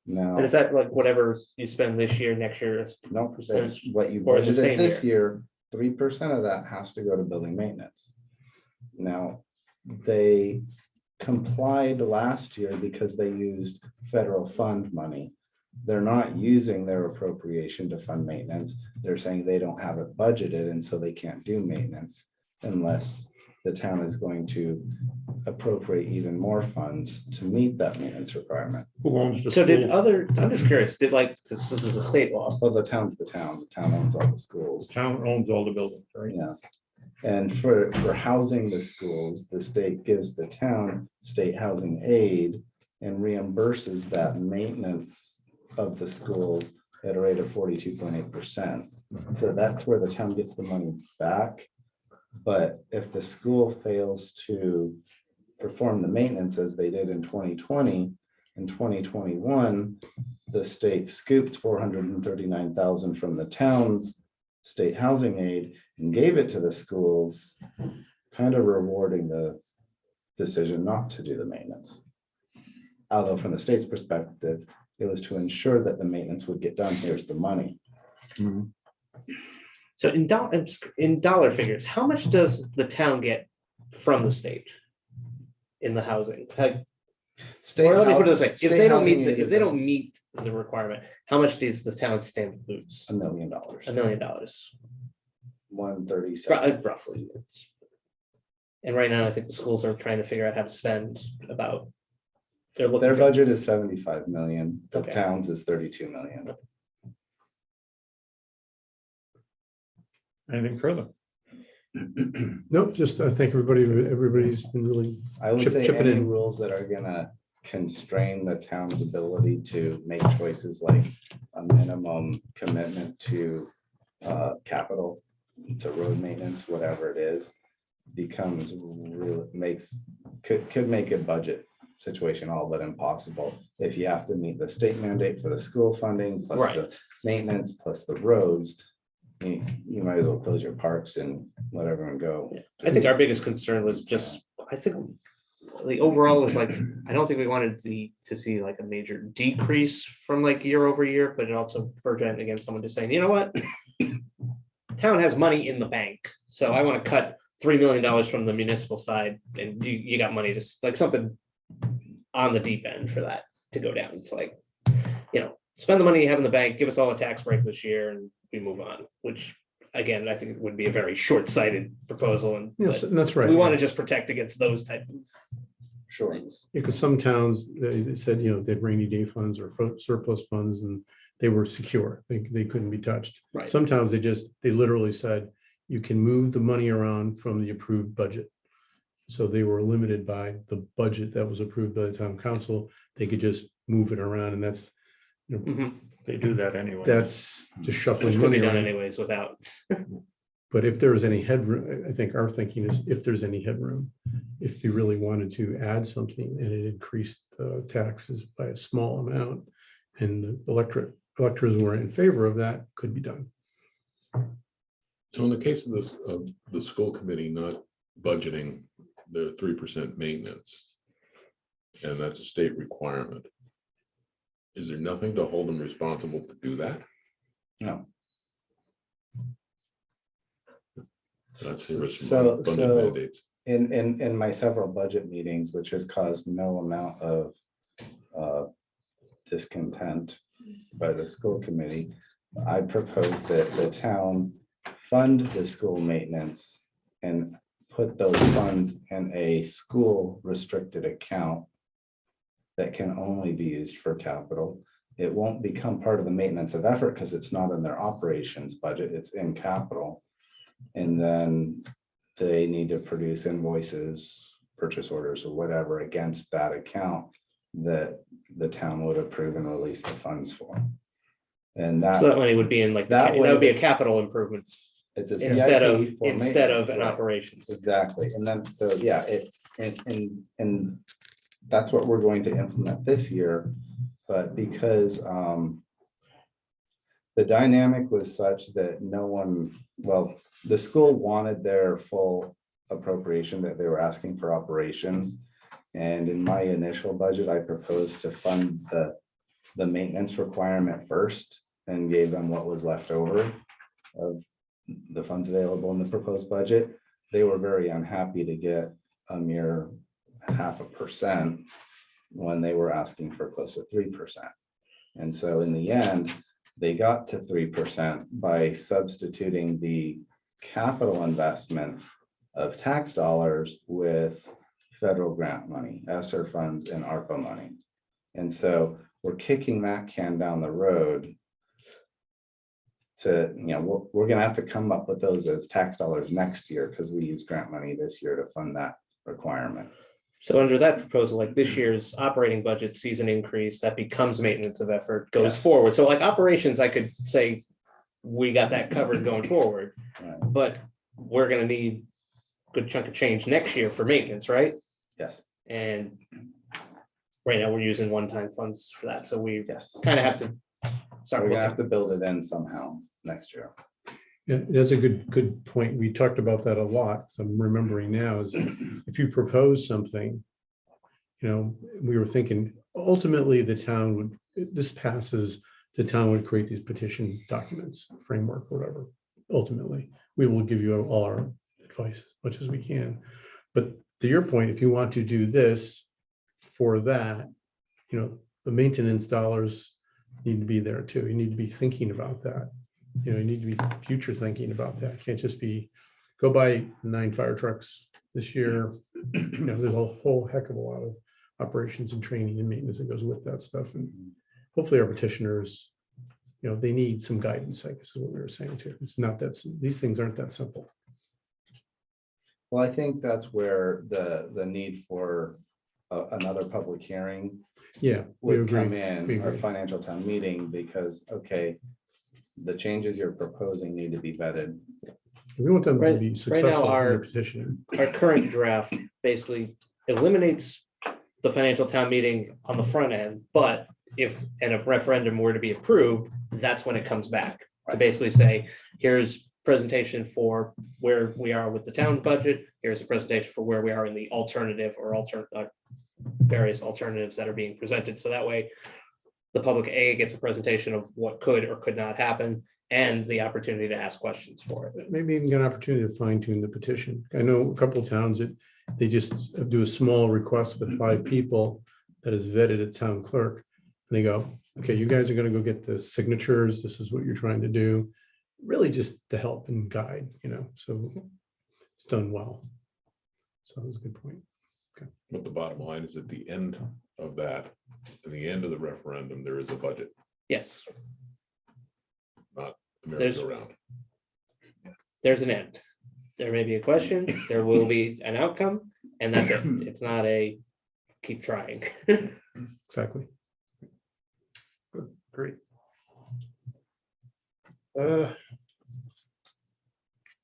Now, And is that like whatever you spend this year, next year? no, that's what you Or in the budgeted same this year, 3% of that has to go to building maintenance. Now, they complied last year because they used federal fund money. They're not using their appropriation to fund maintenance. They're saying they don't have it budgeted, and so they can't do maintenance unless the town is going to appropriate even more funds to meet that maintenance requirement. Who owns the So did school? I'm just curious, this is a state law. Well, the town's the town. The town owns all the schools. Town owns all the buildings, right? Yeah. And for housing the schools, the state gives the town state housing aid and reimburses that maintenance of the schools at a rate of 42.8%. So that's where the town gets the money back. But if the school fails to perform the maintenance as they did in 2020, in 2021, the state scooped 439,000 from the town's state housing aid and gave it to the schools, kind of rewarding the decision not to do the maintenance. Although from the state's perspective, it was to ensure that the maintenance would get done. Here's the money. So in dollar figures, how much does the town get from the state in the housing? Like, or let me put it this way, if they don't meet, if they don't meet the requirement, how much does the town stand to lose? $1 million. $1 million. 137. Roughly. And right now, I think the schools are trying to figure out how to spend about. Their budget is 75 million. The Okay. town's is 32 million. Anything further? Nope, just I think everybody's been really, I would say chipping any in. rules that are gonna constrain the town's ability to make choices like a minimum commitment to capital, to road maintenance, whatever it is, becomes real, could make a budget situation all but impossible. If you have to meet the state mandate for the school funding, plus Right. the maintenance, plus the roads, you might as well close your parks and let everyone go. I think our biggest concern was just, I think the overall was like, I don't think we wanted to see like a major decrease from like year over year, but it also verged against someone just saying, you know what? Town has money in the bank, so I want to cut $3 million from the municipal side, and you got money to like something on the deep end for that to go down. It's like, spend the money you have in the bank, give us all a tax break this year, and we move on, which again, I think would be a very short-sighted proposal. And yes, but that's right. we want to just protect against those type of Sure. things. Because some towns, they said, they had rainy day funds or surplus funds and they were secure. They couldn't be touched. Right. Some towns, they literally said, you can move the money around from the approved budget. So they were limited by the budget that was approved by the town council. They could just move it around, and that's They do that anyway. just Which shuffling could money be done around. anyways without. But if there is any headroom, I think our thinking is if there's any headroom, if you really wanted to add something and it increased taxes by a small amount, and the electors were in favor of that, could be done. So in the case of this, of the school committee not budgeting the 3% maintenance, and that's a state requirement, is there nothing to hold them responsible to do that? No. That's the risk So- of funding so- mandates. In my several budget meetings, which has caused no amount of discontent by the school committee, I proposed that the town fund the school maintenance and put those funds in a school restricted account that can only be used for capital. It won't become part of the maintenance of effort because it's not in their operations budget, it's in capital. And then they need to produce invoices, purchase orders or whatever against that account that the town would approve and release the funds for. And So that money that, would be in like, That that way- would be a capital improvement it's a instead of, CIP for instead of maintenance, an right. operations. Exactly. And then, so yeah, and that's what we're going to implement this year. But because the dynamic was such that no one, well, the school wanted their full appropriation that they were asking for operations. And in my initial budget, I proposed to fund the maintenance requirement first and gave them what was left over of the funds available in the proposed budget. They were very unhappy to get a mere 0.5% when they were asking for close to 3%. And so in the end, they got to 3% by substituting the capital investment of tax dollars with federal grant money, ESSER funds and ARPA money. And so we're kicking that can down the road to, we're gonna have to come up with those as tax dollars next year, because we use grant money this year to fund that requirement. So under that proposal, like this year's operating budget sees an increase that becomes maintenance of effort, goes Yes. forward. So like operations, I could say, we got that covered going forward, Right. but we're gonna need a good chunk of change next year for maintenance, right? Yes, And right now, we're using one-time funds for that, so we yes. kind of have to So start we're gonna have looking. to build it in somehow next year. Yeah, that's a good point. We talked about that a lot. So I'm remembering now is if you propose something, we were thinking ultimately the town would, this passes, the town would create these petition documents, framework, whatever. Ultimately, we will give you all our advice as much as we can. But to your point, if you want to do this for that, the maintenance dollars need to be there too. You need to be thinking about that. You need to be future thinking about that. Can't just be, go buy 9 fire trucks this year. There's a whole heck of a lot of operations and training and maintenance that goes with that stuff. And hopefully our petitioners, they need some guidance, I guess is what we were saying too. It's not that, these things aren't that simple. Well, I think that's where the need for another public hearing Yeah, we would come agree. in, We or agree. financial town meeting, because, okay, the changes you're proposing need to be vetted. We want them to Right- be right now, successful in our- their petitioning. Our current draft basically eliminates the financial town meeting on the front end, but if a referendum were to be approved, that's when it comes back to basically say, here's presentation for where we are with the town budget, here's a presentation for where we are in the alternative or various alternatives that are being presented. So that way, the public gets a presentation of what could or could not happen and the opportunity to ask questions for it. Maybe even get an opportunity to fine tune the petition. I know a couple of towns that they just do a small request with 5 people that is vetted at town clerk. And they go, okay, you guys are gonna go get the signatures. This is what you're trying to do. Really just to help and guide, so it's done well. So that's a good point. But the bottom line is at the end of that, at the end of the referendum, there is a budget, Yes, not a There's- merry-go-round. there's an end. There may be a question, there will be an outcome, and that's it. It's not a keep trying. Exactly. Great.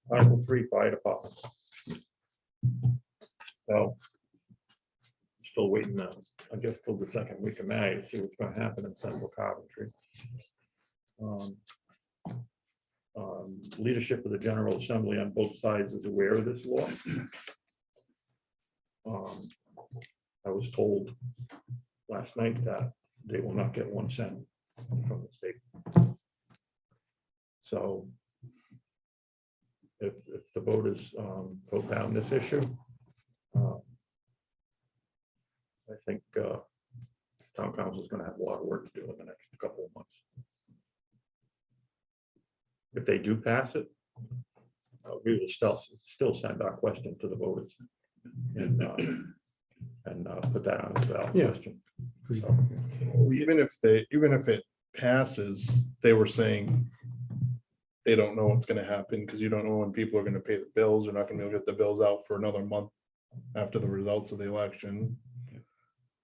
Article 3, fire department. So. Still waiting, I guess, till the second week of May to see what's gonna happen in central Coventry. Leadership of the General Assembly on both sides is aware of this law. I was told last night that they will not get 1 cent from the state. So if the voters vote down this issue, I think town council is going to have a lot of work to do in the next couple of months. If they do pass it, we will still send our question to the voters and put that on the ballot Yeah. question. Even if it passes, they were saying they don't know what's gonna happen, because you don't know when people are gonna pay the bills. They're not gonna be able to get the bills out for another month after the results of the election.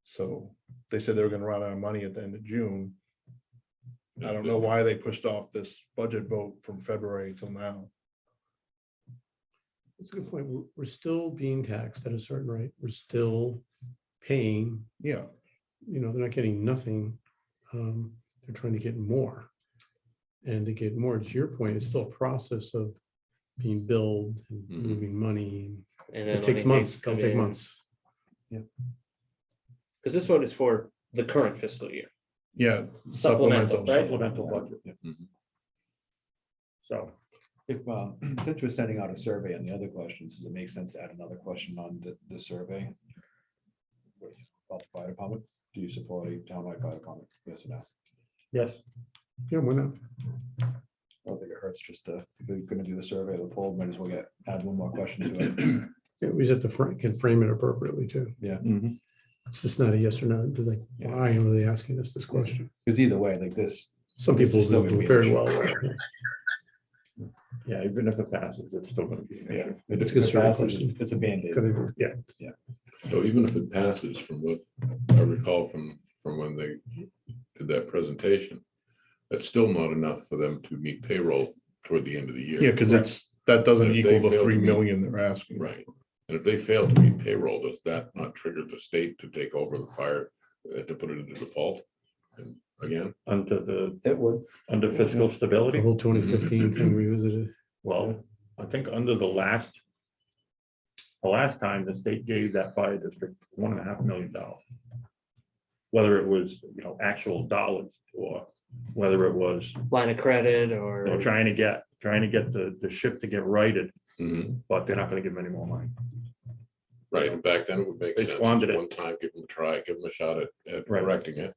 So they said they were gonna run out of money at the end of June. I don't know why they pushed off this budget vote from February till now. That's a good point. We're still being taxed at a certain rate. We're still paying, Yeah, they're not getting nothing. They're trying to get more. And to get more, to your point, it's still a process of being billed and Mhm. moving money. And It takes months. It'll take months. Because this vote is for the current fiscal year. yeah. Supplemental, right? Supplemental budget. Mhm. So If, since we're sending out a survey on the other questions, does it make sense to add another question on the survey? About the fire department, do you support a townwide fire department? Yes or no? yes, Yeah, why not? I don't think it hurts just to, if you're gonna do the survey, the poll, might as well add one more question to it. Yeah, we just have to can frame it appropriately too. Yeah, It's just not a yes or no. Do they, Yeah. why are they asking us this question? because either way, like this, Some This people is still do gonna be an very issue. well. Yeah, even if it passes, it's still gonna be an issue. It's If good it sort of passes, question. it's a Band-Aid. So even if it passes, from what I recall from when they did that presentation, that's still not enough for them to meet payroll toward the end of the year. Yeah, because that doesn't If they equal the fail to 3 meet- million they're asking. Right. And if they fail to meet payroll, does that not trigger the state to take over the fire, to put it into default? And again, It would. Under fiscal The stability, whole 2015 thing revisited. well, I think under the last time the state gave that fire district $1.5 million. Whether it was, actual dollars or whether it was, Line of credit or. trying to get the ship to get righted, mhm, but they're not gonna give them any more money. right, and back then it would make They sense. squandered It's it. one time, give them a try, give them a shot at Right. correcting it.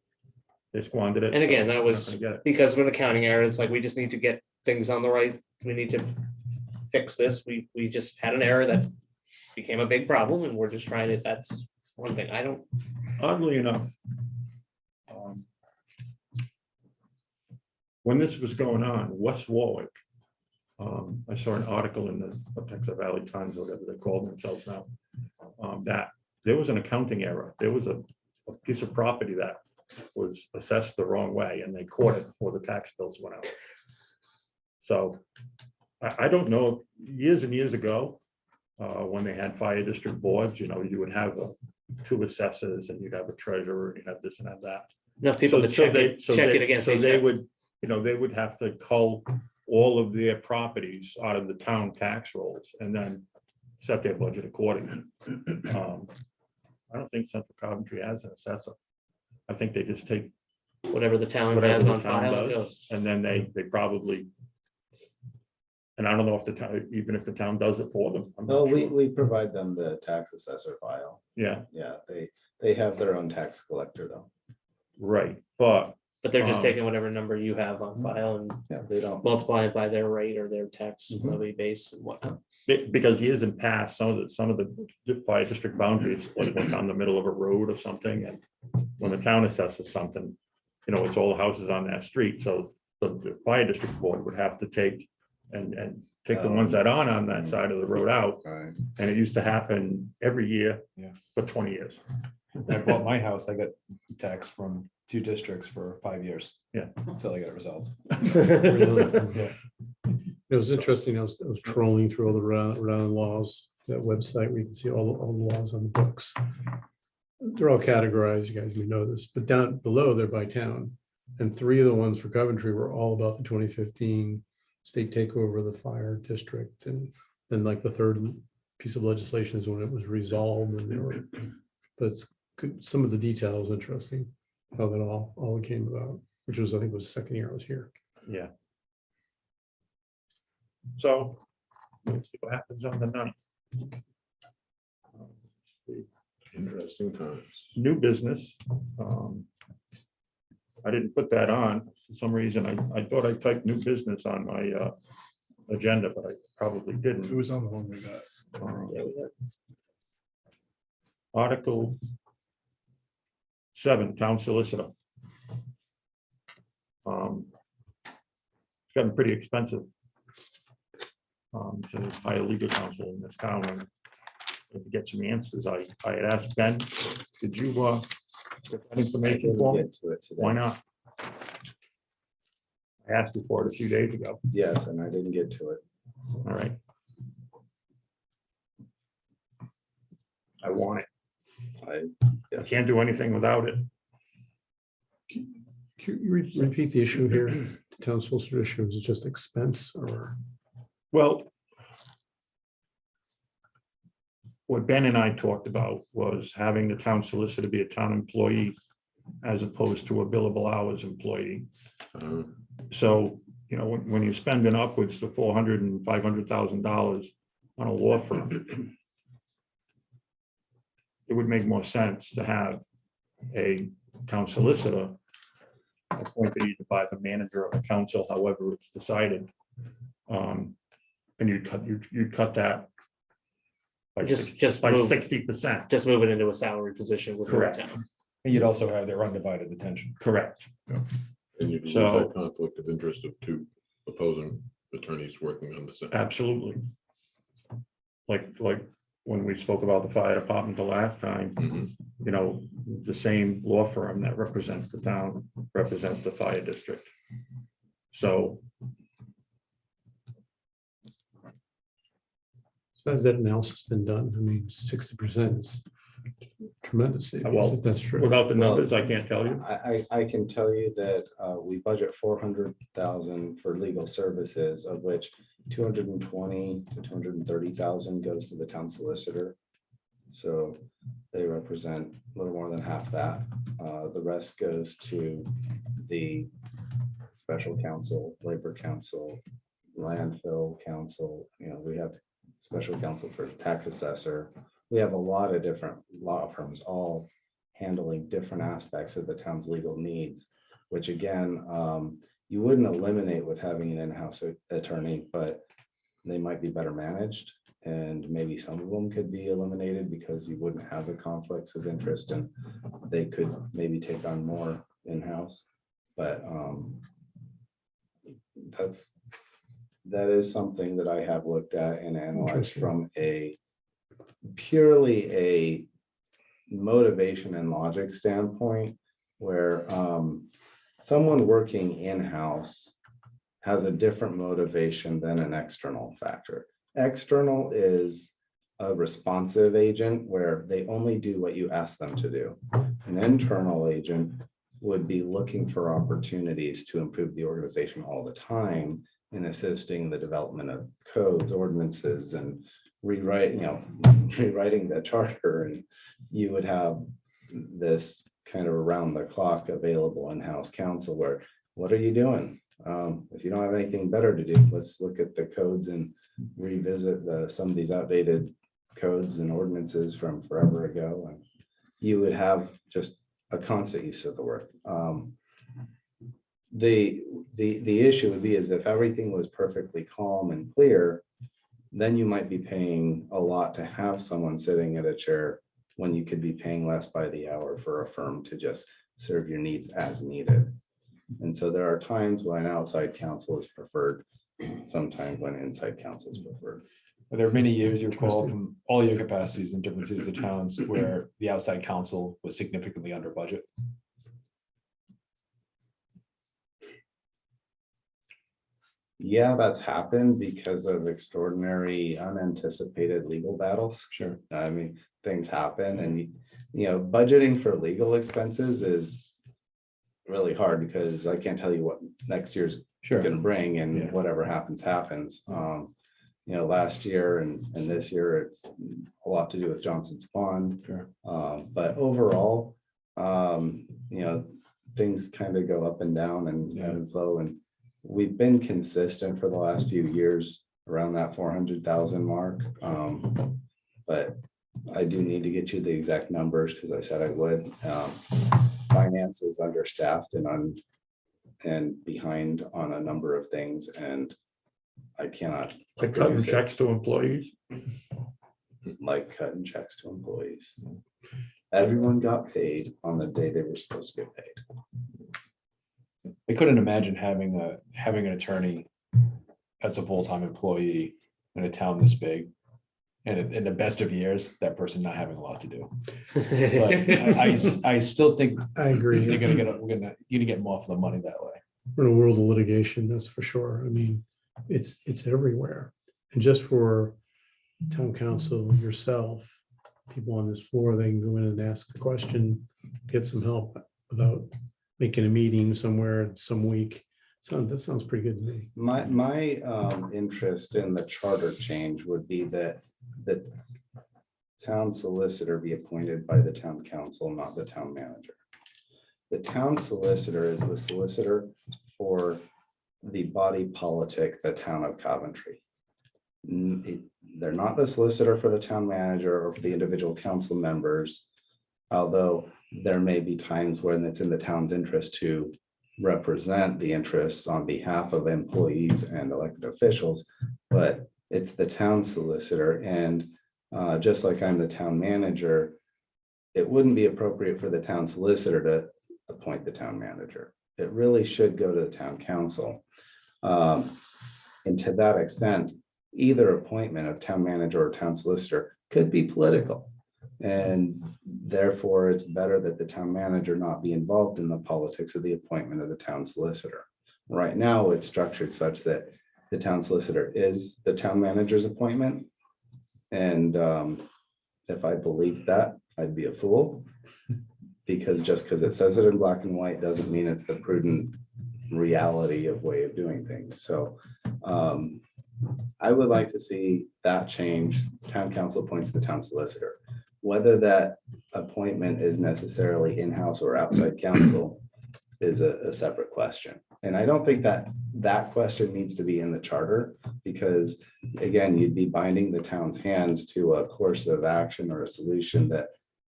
They squandered it. And again, so that they're not was gonna get it. because of an accounting error. It's like, we just need to get things on the right. We need to fix this. We just had an error that became a big problem and we're just trying to, that's one thing. I don't, Oddly enough, when this was going on, West Warwick, I saw an article in the Texas Valley Times, or whatever they call themselves now, that there was an accounting error. There was a piece of property that was assessed the wrong way, and they caught it before the tax bills went out. So I don't know, years and years ago, when they had fire district boards, you would have two assessors, and you'd have a treasurer, and you'd have this and have that. enough people to check it against. So each they other. would, they would have to cull all of their properties out of the town tax rolls and then set their budget accordingly. I don't think Central Coventry has an assessor. I think they just take Whatever the town whatever has the on town file, it does, goes. and then they probably, and I don't know if the town, even if the town does it for them. I'm No, not sure. we provide them the tax assessor file. Yeah, Yeah, they have their own tax collector though. right, but But they're just Um, taking whatever number you have on file and Yeah, they don't. multiply it by their rate or their tax Mhm. levy base and whatnot. because years in past, some of the fire district boundaries, like on the middle of a road or something, and when the town assesses something, it's all the houses on that street, so the fire district board would have to take and take the ones that aren't on that side of the road out, Right. and it used to happen every year Yeah. for 20 years. I bought my house, I got taxed from 2 districts for 5 years. Yeah. Until I got it resolved. Really? It was interesting. I was trolling through all the Rhode Island laws, that website where you can see all the laws on the books. They're all categorized, you guys may know this, but down below they're by town. And 3 of the ones for Coventry were all about the 2015 state takeover of the fire district. And then like the third piece of legislation is when it was resolved and they were, but some of the detail was interesting, how that all came about, which was, I think was the second year I was here. Yeah. So, we'll see what happens on the 9th. Interesting times. New business. I didn't put that on. For some reason, I thought I typed new business on my agenda, but I probably It didn't. was on the one we got. Article 7, town solicitor. It's gotten pretty expensive to hire legal counsel in this town and to get some answers. I had asked Ben, did you get that information for me? Get to it today. Why not? I asked you for it a few days ago. Yes, and I didn't get to it. All right. I want it. I Yes. can't do anything without it. Can you repeat the issue here? The town solicitor issue, is it just expense or? Well, what Ben and I talked about was having the town solicitor be a town employee as opposed to a billable hours employee. Uh, So, when you're spending upwards to $400,000 and $500,000 on a law firm, it would make more sense to have a town solicitor appointed either by the manager of the council, however it's decided. And you'd cut that by Just by move- 60%. Just move it into a salary position with the Correct. town. And you'd also have their undivided attention. Correct. And you lose So- that conflict of interest of 2 opposing attorneys working on the same. Absolutely. Like when we spoke about the fire department the last time, Mhm. you know, the same law firm that represents the town represents the fire district. So So has that analysis been done? I mean, 60% is tremendous. savings, Well, if that's true. without the numbers, I can't tell you. I can tell you that we budget 400,000 for legal services, of which 220 to 230,000 goes to the town solicitor. So they represent a little more than half that. The rest goes to the special counsel, labor counsel, landfill counsel. You know, we have special counsel for tax assessor. We have a lot of different law firms all handling different aspects of the town's legal needs, which again, you wouldn't eliminate with having an in-house attorney, but they might be better managed. And maybe some of them could be eliminated because you wouldn't have the conflicts of interest and they could maybe take on more in-house. But that is something that I have looked at and analyzed Interesting. from a purely a motivation and logic standpoint, where someone working in-house has a different motivation than an external factor. External is a responsive agent where they only do what you ask them to do. An internal agent would be looking for opportunities to improve the organization all the time in assisting the development of codes, ordinances, and rewriting the charter. And you would have this kind of around the clock available in-house counsel where, what are you doing? If you don't have anything better to do, let's look at the codes and revisit some of these outdated codes and ordinances from forever ago. And you would have just a constant use of the word. The issue would be is if everything was perfectly calm and clear, then you might be paying a lot to have someone sitting at a chair when you could be paying less by the hour for a firm to just serve your needs as needed. And so there are times when outside counsel is preferred, sometimes when inside counsel is preferred. There are many years you recall from all your capacities in different cities and towns where the outside counsel was significantly under budget. Yeah, that's happened because of extraordinary unanticipated legal battles. Sure. I mean, things happen and, you know, budgeting for legal expenses is really hard because I can't tell you what next year's Sure. going to bring and Yeah. whatever happens, happens. You know, last year and this year, it's a lot to do with Johnson's Pond. Sure. But overall, you know, things kind of go up and down and ebb and flow. And we've been consistent for the last few years around that 400,000 mark. But I do need to get you the exact numbers because I said I would. Finance is understaffed and behind on a number of things, and I cannot Like cutting checks to employees. like cutting checks to employees. Everyone got paid on the day they were supposed to get paid. I couldn't imagine having an attorney as a full-time employee in a town this big. And in the best of years, that person not having a lot to do. But I still think I agree. we're gonna get more for the money that way. We're in a world of litigation, that's for sure. I mean, it's everywhere. And just for town council, yourself, people on this floor, they can go in and ask a question, get some help without making a meeting somewhere some week. So that sounds pretty good to me. My interest in the charter change would be that the town solicitor be appointed by the town council, not the town manager. The town solicitor is the solicitor for the body politic, the town of Coventry. They're not the solicitor for the town manager or for the individual council members, although there may be times when it's in the town's interest to represent the interests on behalf of employees and elected officials, but it's the town solicitor. And just like I'm the town manager, it wouldn't be appropriate for the town solicitor to appoint the town manager. It really should go to the town council. And to that extent, either appointment of town manager or town solicitor could be political. And therefore, it's better that the town manager not be involved in the politics of the appointment of the town solicitor. Right now, it's structured such that the town solicitor is the town manager's appointment. And if I believed that, I'd be a fool. Because just because it says it in black and white doesn't mean it's the prudent reality of way of doing things. So I would like to see that change. Town council appoints the town solicitor. Whether that appointment is necessarily in-house or outside council is a separate question. And I don't think that that question needs to be in the charter, because again, you'd be binding the town's hands to a course of action or a solution that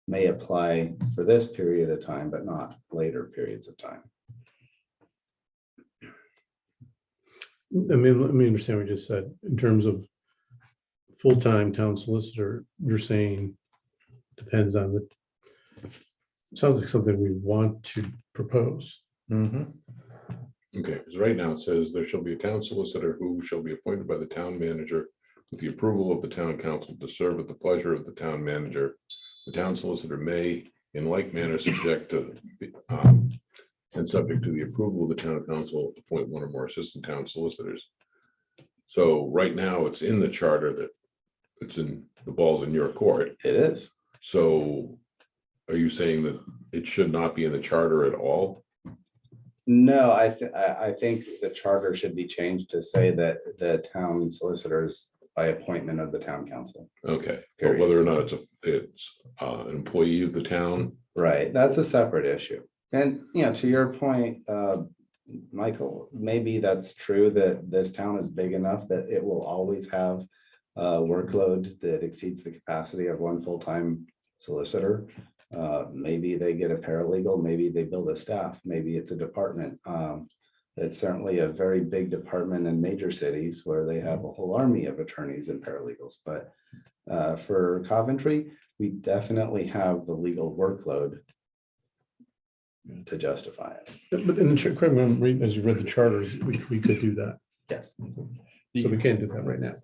may apply for this period of time, but not later periods of time. I mean, let me understand what you just said. In terms of full-time town solicitor, you're saying depends on the, sounds like something we want to propose. Okay, because right now it says there shall be a town solicitor who shall be appointed by the town manager with the approval of the town council to serve at the pleasure of the town manager. The town solicitor may, in like manner, subject to and subject to the approval of the town council, appoint one or more assistant town solicitors. So right now, it's in the charter that it's in, the ball's in your court. It is. So are you saying that it should not be in the charter at all? No, I think the charter should be changed to say that the town solicitors by appointment of the town council. Okay, but Period. whether or not it's an employee of the town, Right, that's a separate issue. And, you know, to your point, Michael, maybe that's true that this town is big enough that it will always have a workload that exceeds the capacity of one full-time solicitor. Maybe they get a paralegal, maybe they build a staff, maybe it's a department. It's certainly a very big department in major cities where they have a whole army of attorneys and paralegals. But for Coventry, we definitely have the legal workload to justify it. But in the, correct me if I'm reading, as you read the charters, we could do that. Yes. So we can't do that right now.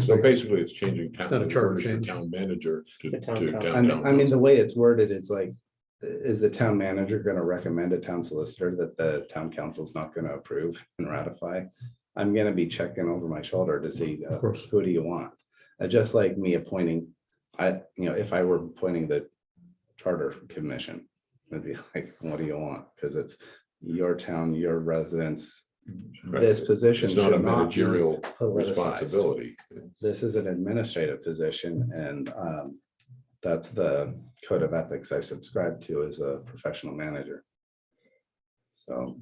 so basically it's changing town, Not a charter wording for change. town manager to The town town council. I mean, the council. way it's worded is like, is the town manager going to recommend a town solicitor that the town council is not going to approve and ratify? I'm going to be checking over my shoulder to see Of course. who do you want? Just like me appointing, if I were appointing the charter commission, it'd be like, what do you want? Because it's your town, your residents. Right. This position It's not a should not be managerial politicized. responsibility. This is an administrative position, and that's the code of ethics I subscribe to as a professional manager. So,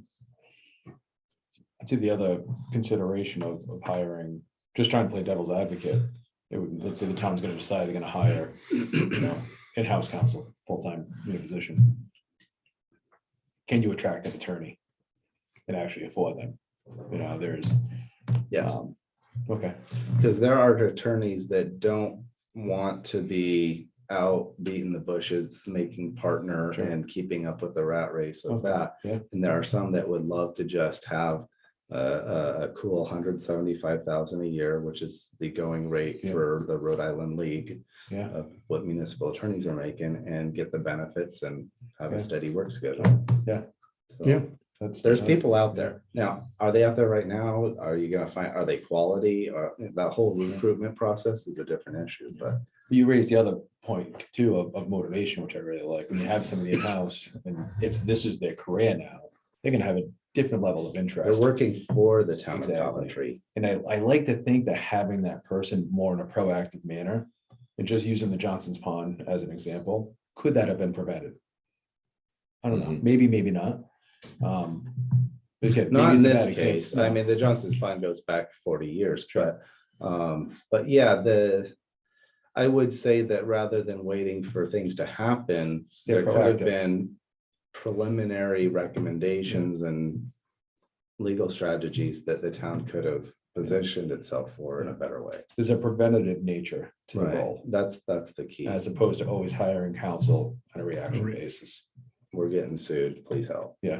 I'd say the other consideration of hiring, just trying to play devil's advocate. Let's say the town's gonna decide they're gonna hire, in-house counsel, full-time, position. Can you attract an attorney and actually afford them? There's. yes, Okay, because there are attorneys that don't want to be out beating the bushes, making partner Sure. and keeping up with the rat race of Okay, that. yeah. And there are some that would love to just have a cool 175,000 a year, which is the going rate Yeah. for the Rhode Island League yeah, of what municipal attorneys are making, and get the benefits and have Yeah. a steady work schedule. Yeah. So, Yeah. there's people out there. Now, are they out there right now? Are you gonna find, are they quality? Or that whole recruitment process is a different issue, but You raised the other point too of motivation, which I really like. When you have somebody in-house and this is their career now, they're gonna have a different level of they're interest. working for the town of Exactly. Coventry. And I like to think that having that person more in a proactive manner, and just using the Johnson's Pond as an example, could that have been prevented? I don't know, Mhm. maybe not. Again, Not maybe in it's a this bad case. example. I mean, the Johnson's Fund goes back 40 years, but yeah, I would say that rather than waiting for things to happen, They're there could have proactive. been preliminary recommendations and legal strategies that the town could have positioned itself for in a better way. There's a preventative nature to the Right, role, that's the key. as opposed to always hiring counsel on a reaction basis. We're getting sued, please help. Yeah,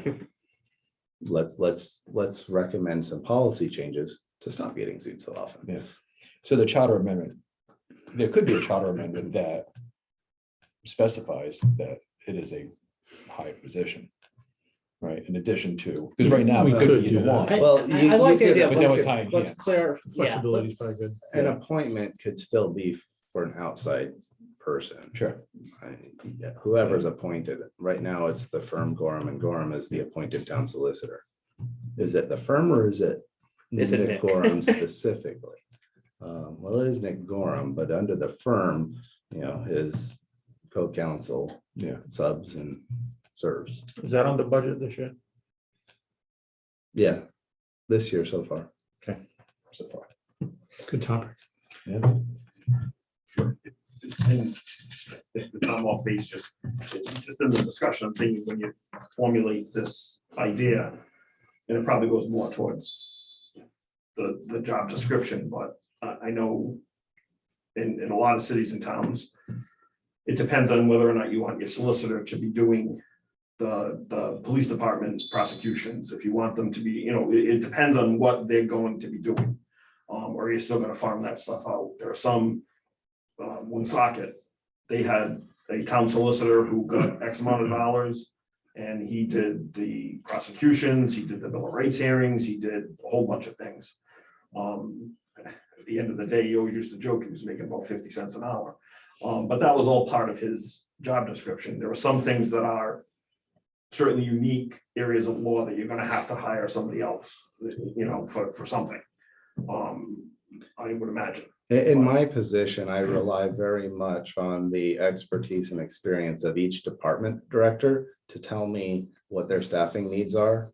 Let's recommend some policy changes to stop getting sued so often. Yeah. So the charter amendment, there could be a charter amendment that specifies that it is a high position. Right, in addition to, because right now we We could could be do either that. one. Well, I like the idea, But that was let's, high let's hands. clear, yeah, Flexibility is probably let's- good. An appointment could still be for an outside person. Sure. Whoever's appointed, right now it's the firm Gorham, and Gorham is the appointed town solicitor. Is it the firm or is it Is it Nick Nick? Gorham specifically? Well, it is Nick Gorham, but under the firm, his co-counsel, subs and serves. Is that on the budget this year? Yeah, this year so far. So far. Good topic. Yeah. Sure. And if I'm off base, just in the discussion, I'm thinking when you formulate this idea, and it probably goes more towards the job description, but I know in a lot of cities and towns, it depends on whether or not you want your solicitor to be doing the police department's prosecutions. If you want them to be, it depends on what they're going to be doing. Or you're still gonna farm that stuff out. There are some, Woonsocket, they had a town solicitor who got X amount of dollars. And he did the prosecutions, he did the Bill of Rights hearings, he did a whole bunch of things. At the end of the day, he always used to joke he was making about 50 cents an hour. But that was all part of his job description. There are some things that are certainly unique areas of law that you're gonna have to hire somebody else, for something. I would imagine. In my position, I rely very much on the expertise and experience of each department director to tell me what their staffing needs are.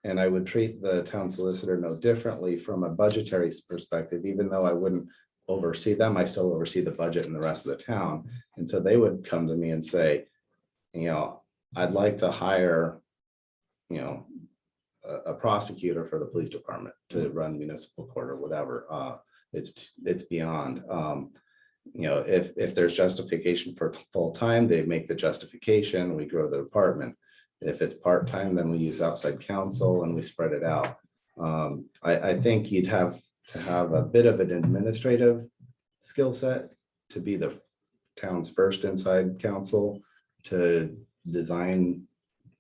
And I would treat the town solicitor no differently from a budgetary perspective, even though I wouldn't oversee them, I still oversee the budget and the rest of the town. And so they would come to me and say, I'd like to hire, a prosecutor for the police department to run municipal court or whatever. It's beyond, if there's justification for full-time, they make the justification, we grow the department. If it's part-time, then we use outside counsel and we spread it out. I think you'd have to have a bit of an administrative skill set to be the town's first inside counsel to design,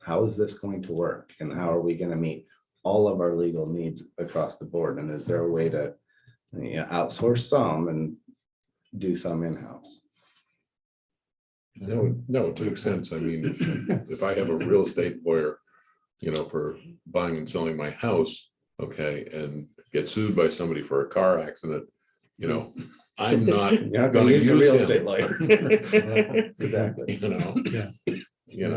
how is this going to work and how are we going to meet all of our legal needs across the board? And is there a way to outsource some and do some in-house? No, it makes sense. I mean, if I have a real estate lawyer, for buying and selling my house, okay, and get sued by somebody for a car accident, I'm not You're not gonna going to use a use real him. estate lawyer. Exactly. You're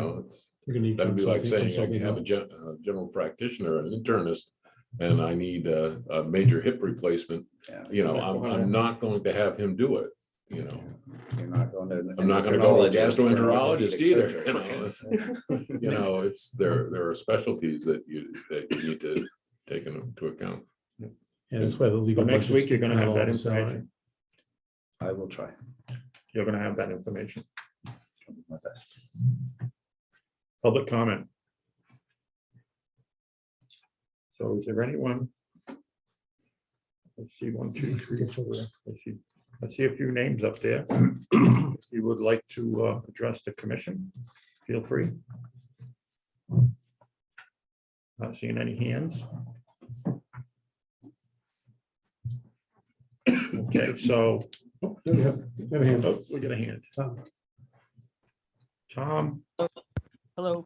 gonna need That'd be like saying I consulting have help. a general practitioner, an internist, and I need a major hip replacement. I'm not going to have him do it, You're not going to. I'm not gonna go to a endocrinologist for gastroenterologist orthopedic either, surgery. it's, there are specialties that you need to take into account. Yeah, that's why the legal. Next budget's week, you're gonna not have all that the salary. information. I will try. You're gonna have that information. my best. Public comment. So is there anyone? Let's see, 1, 2, 3, 4. Let's see a few names up there. If you would like to address the commission, feel free. Not seeing any hands. Okay, so, Oh, there we have a hand. oh, we got a hand. Tom, Hello,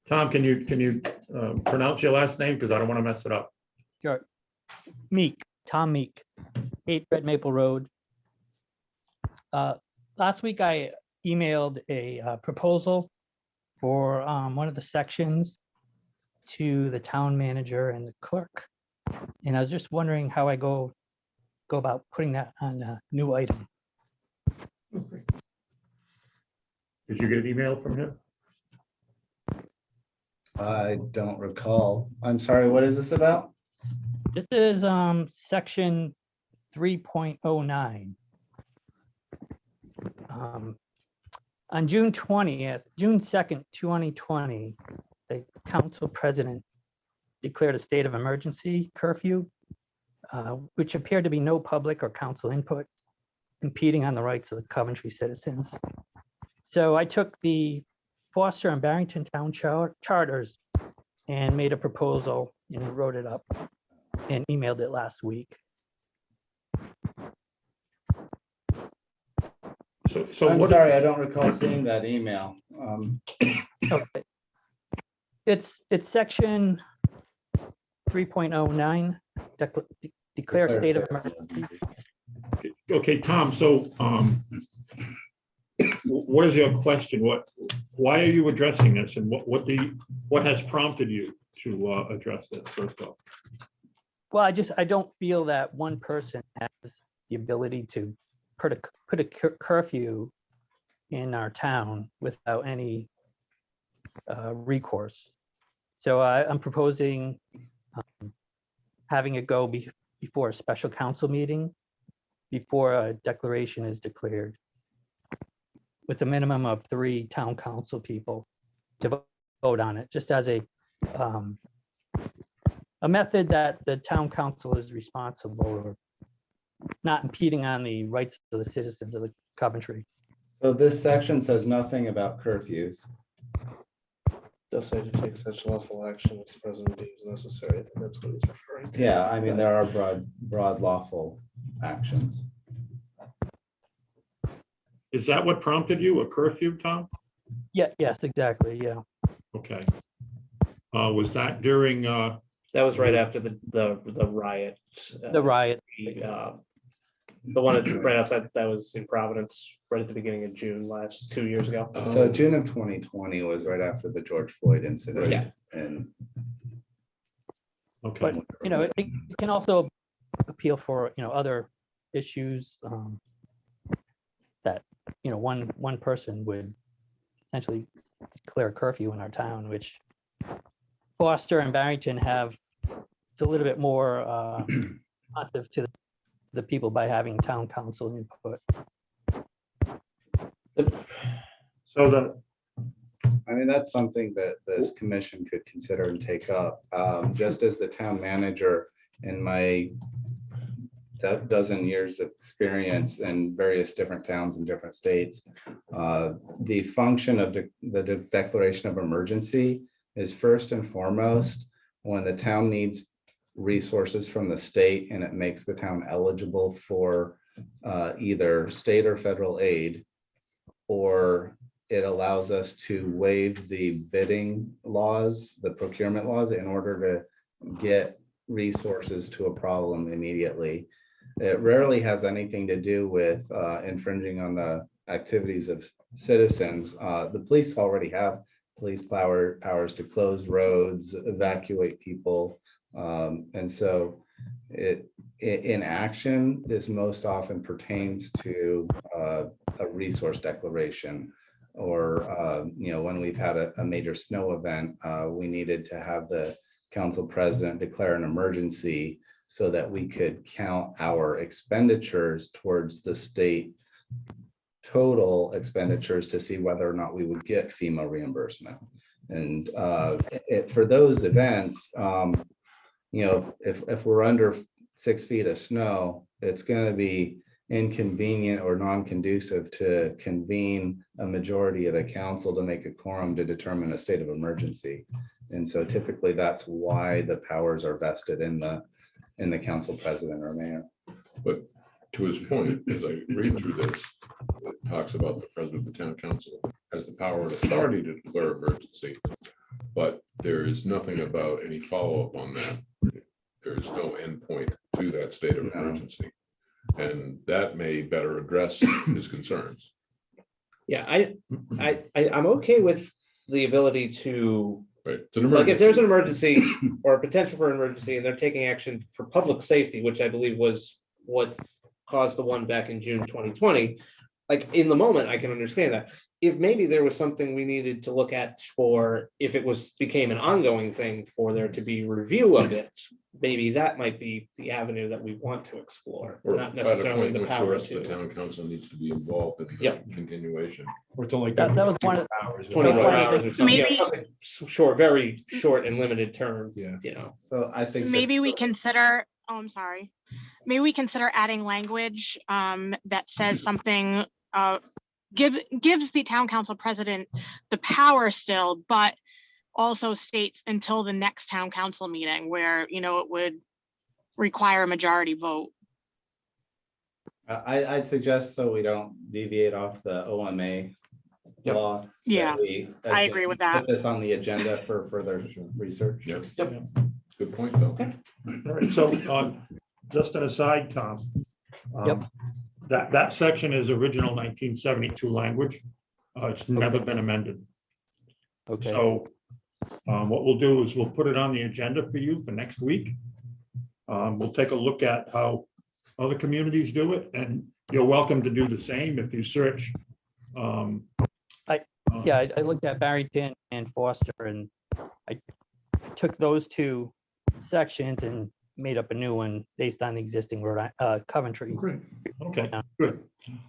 can you pronounce your last name? Because I don't want to mess it up. sure. Meek, Tom Meek, 8 Red Maple Road. Last week I emailed a proposal for one of the sections to the town manager and the clerk. And I was just wondering how I go about putting that on a new item. Did you get an email from him? I don't recall. I'm sorry, what is this about? This is section 3.09. On June 20th, June 2nd, 2020, the council president declared a state of emergency curfew which appeared to be no public or council input, impeding on the rights of the Coventry citizens. So I took the Foster and Barrington Town charters and made a proposal and wrote it up and emailed it last week. So I'm what? sorry, I don't recall seeing that email. Okay. It's section 3.09, declare state of emergency. Okay, Tom, so what is your question? Why are you addressing this, and what has prompted you to address this first off? Well, I don't feel that one person has the ability to put a curfew in our town without any recourse. So I'm proposing having it go before a special council meeting, before a declaration is declared, with a minimum of 3 town council people to vote on it, just as a method that the town council is responsible or not impeding on the rights of the citizens of the Coventry. So this section says nothing about curfews. They'll say to take such lawful action as the president deems necessary. I think that's what he's referring to. Yeah, I mean, there are broad lawful actions. Is that what prompted you, a curfew, Tom? Yeah, yes, exactly, yeah. Okay. Was that during, That was right after the riot. The riot, The one right outside, that was in Providence, right at the beginning of June 2 years ago. So June of 2020 was right after the George Floyd incident. Yeah. And okay, but, it can also appeal for, other issues that, one person would essentially declare a curfew in our town, which Foster and Barrington have. It's a little bit more responsive to the people by having town council input. so I mean, that's something that this commission could consider and take up. Just as the town manager in my dozen years of experience in various different towns in different states, the function of the declaration of emergency is first and foremost when the town needs resources from the state and it makes the town eligible for either state or federal aid, or it allows us to waive the bidding laws, the procurement laws, in order to get resources to a problem immediately. It rarely has anything to do with infringing on the activities of citizens. The police already have police powers to close roads, evacuate people. And so in action, this most often pertains to a resource declaration, or when we've had a major snow event, we needed to have the council president declare an emergency so that we could count our expenditures towards the state total expenditures to see whether or not we would get FEMA reimbursement. And for those events, if we're under 6 feet of snow, it's going to be inconvenient or non-conducive to convene a majority of the council to make a quorum to determine a state of emergency. And so typically that's why the powers are vested in the council president or mayor. But to his point, as I read through this, it talks about the president of the town council has the power and authority to declare emergency, but there is nothing about any follow-up on that. There is no endpoint to that state of emergency, and that may better address his concerns. Yeah, I'm okay with the ability to, Right? It's an like, if there's an emergency. emergency or a potential for an emergency and they're taking action for public safety, which I believe was what caused the one back in June 2020. Like, in the moment, I can understand that. If maybe there was something we needed to look at for, if it became an ongoing thing, for there to be review of it, maybe that might be the avenue that we want to explore, Or not at a necessarily point the in which the power rest of the to. town council needs to be involved in the Yep. continuation. Or it's only That was one of hours. 24 Right. hours or something, Maybe- something short, very short and limited term, Yeah. So I think. Maybe we consider Oh, I'm sorry. Maybe we consider adding language that says something, gives the town council president the power still, but also states until the next town council meeting where, it would require a majority vote. I'd suggest so we don't deviate off the OMA Yep. law. that Yeah, we, I again, agree with that. Put this on the agenda for further research. Yep. Yep. Good point, though. All right, so just an aside, Tom. Yep. That section is original 1972 language. It's never been amended. Okay, So what we'll do is we'll put it on the agenda for you for next week. We'll take a look at how other communities do it, and you're welcome to do the same if you search. yeah, I looked at Barrington and Foster, and I took those two sections and made up a new one based on the existing Coventry. Great. Okay, good.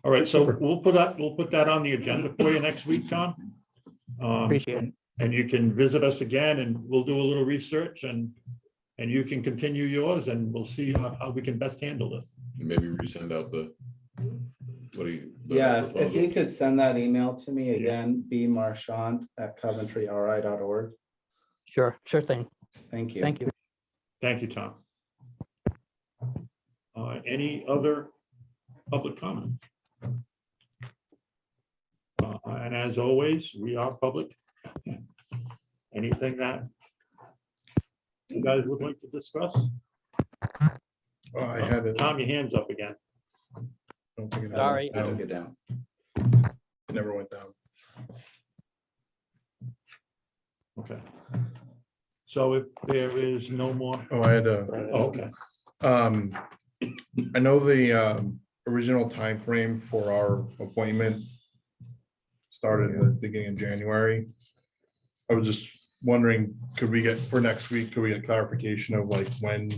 All right, so we'll put that on the agenda for you next week, Tom. Appreciate it. And you can visit us again, and we'll do a little research, and you can continue yours, and we'll see how we can best handle this. Maybe resend out the, what do you? the Yeah, if proposal? you could send that email to me again, bmarchant@coventryri.org. Sure thing. Thank you. Thank you. Thank you, Tom. Any other public comment? And as always, we are public. Anything that you guys would like to discuss? Oh, I had it. Tom, your hand's up again. Don't think it- Sorry. I took it down. It never went down. Okay. So if there is no more, Oh, I had a. okay, I know the original time frame for our appointment started at the beginning of January. I was just wondering, could we get, for next week, could we get clarification of like when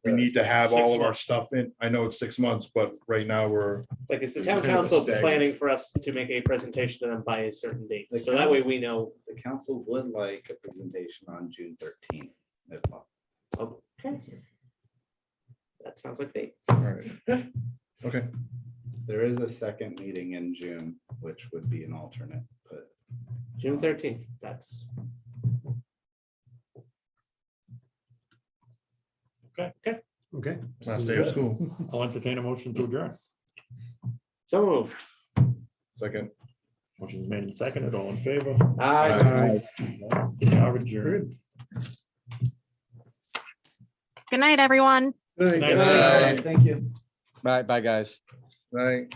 we need to have all of our stuff in? I know it's 6 months, but right now we're, Like, is the town Kind of council staggered. planning for us to make a presentation to them by a certain date? The So that way council- we know. The council would like a presentation on June 13th. if possible. Okay. That sounds like fate. all right. Okay, There is a second meeting in June, which would be an alternate, but June 13th, that's. Okay. last day of school. I'll entertain a motion to adjourn. So moved. Second. Motion's made and seconded, all in favor? Aye. We are adjourned. Good night, everyone. Good night. Good night. thank you. Bye, guys. Right.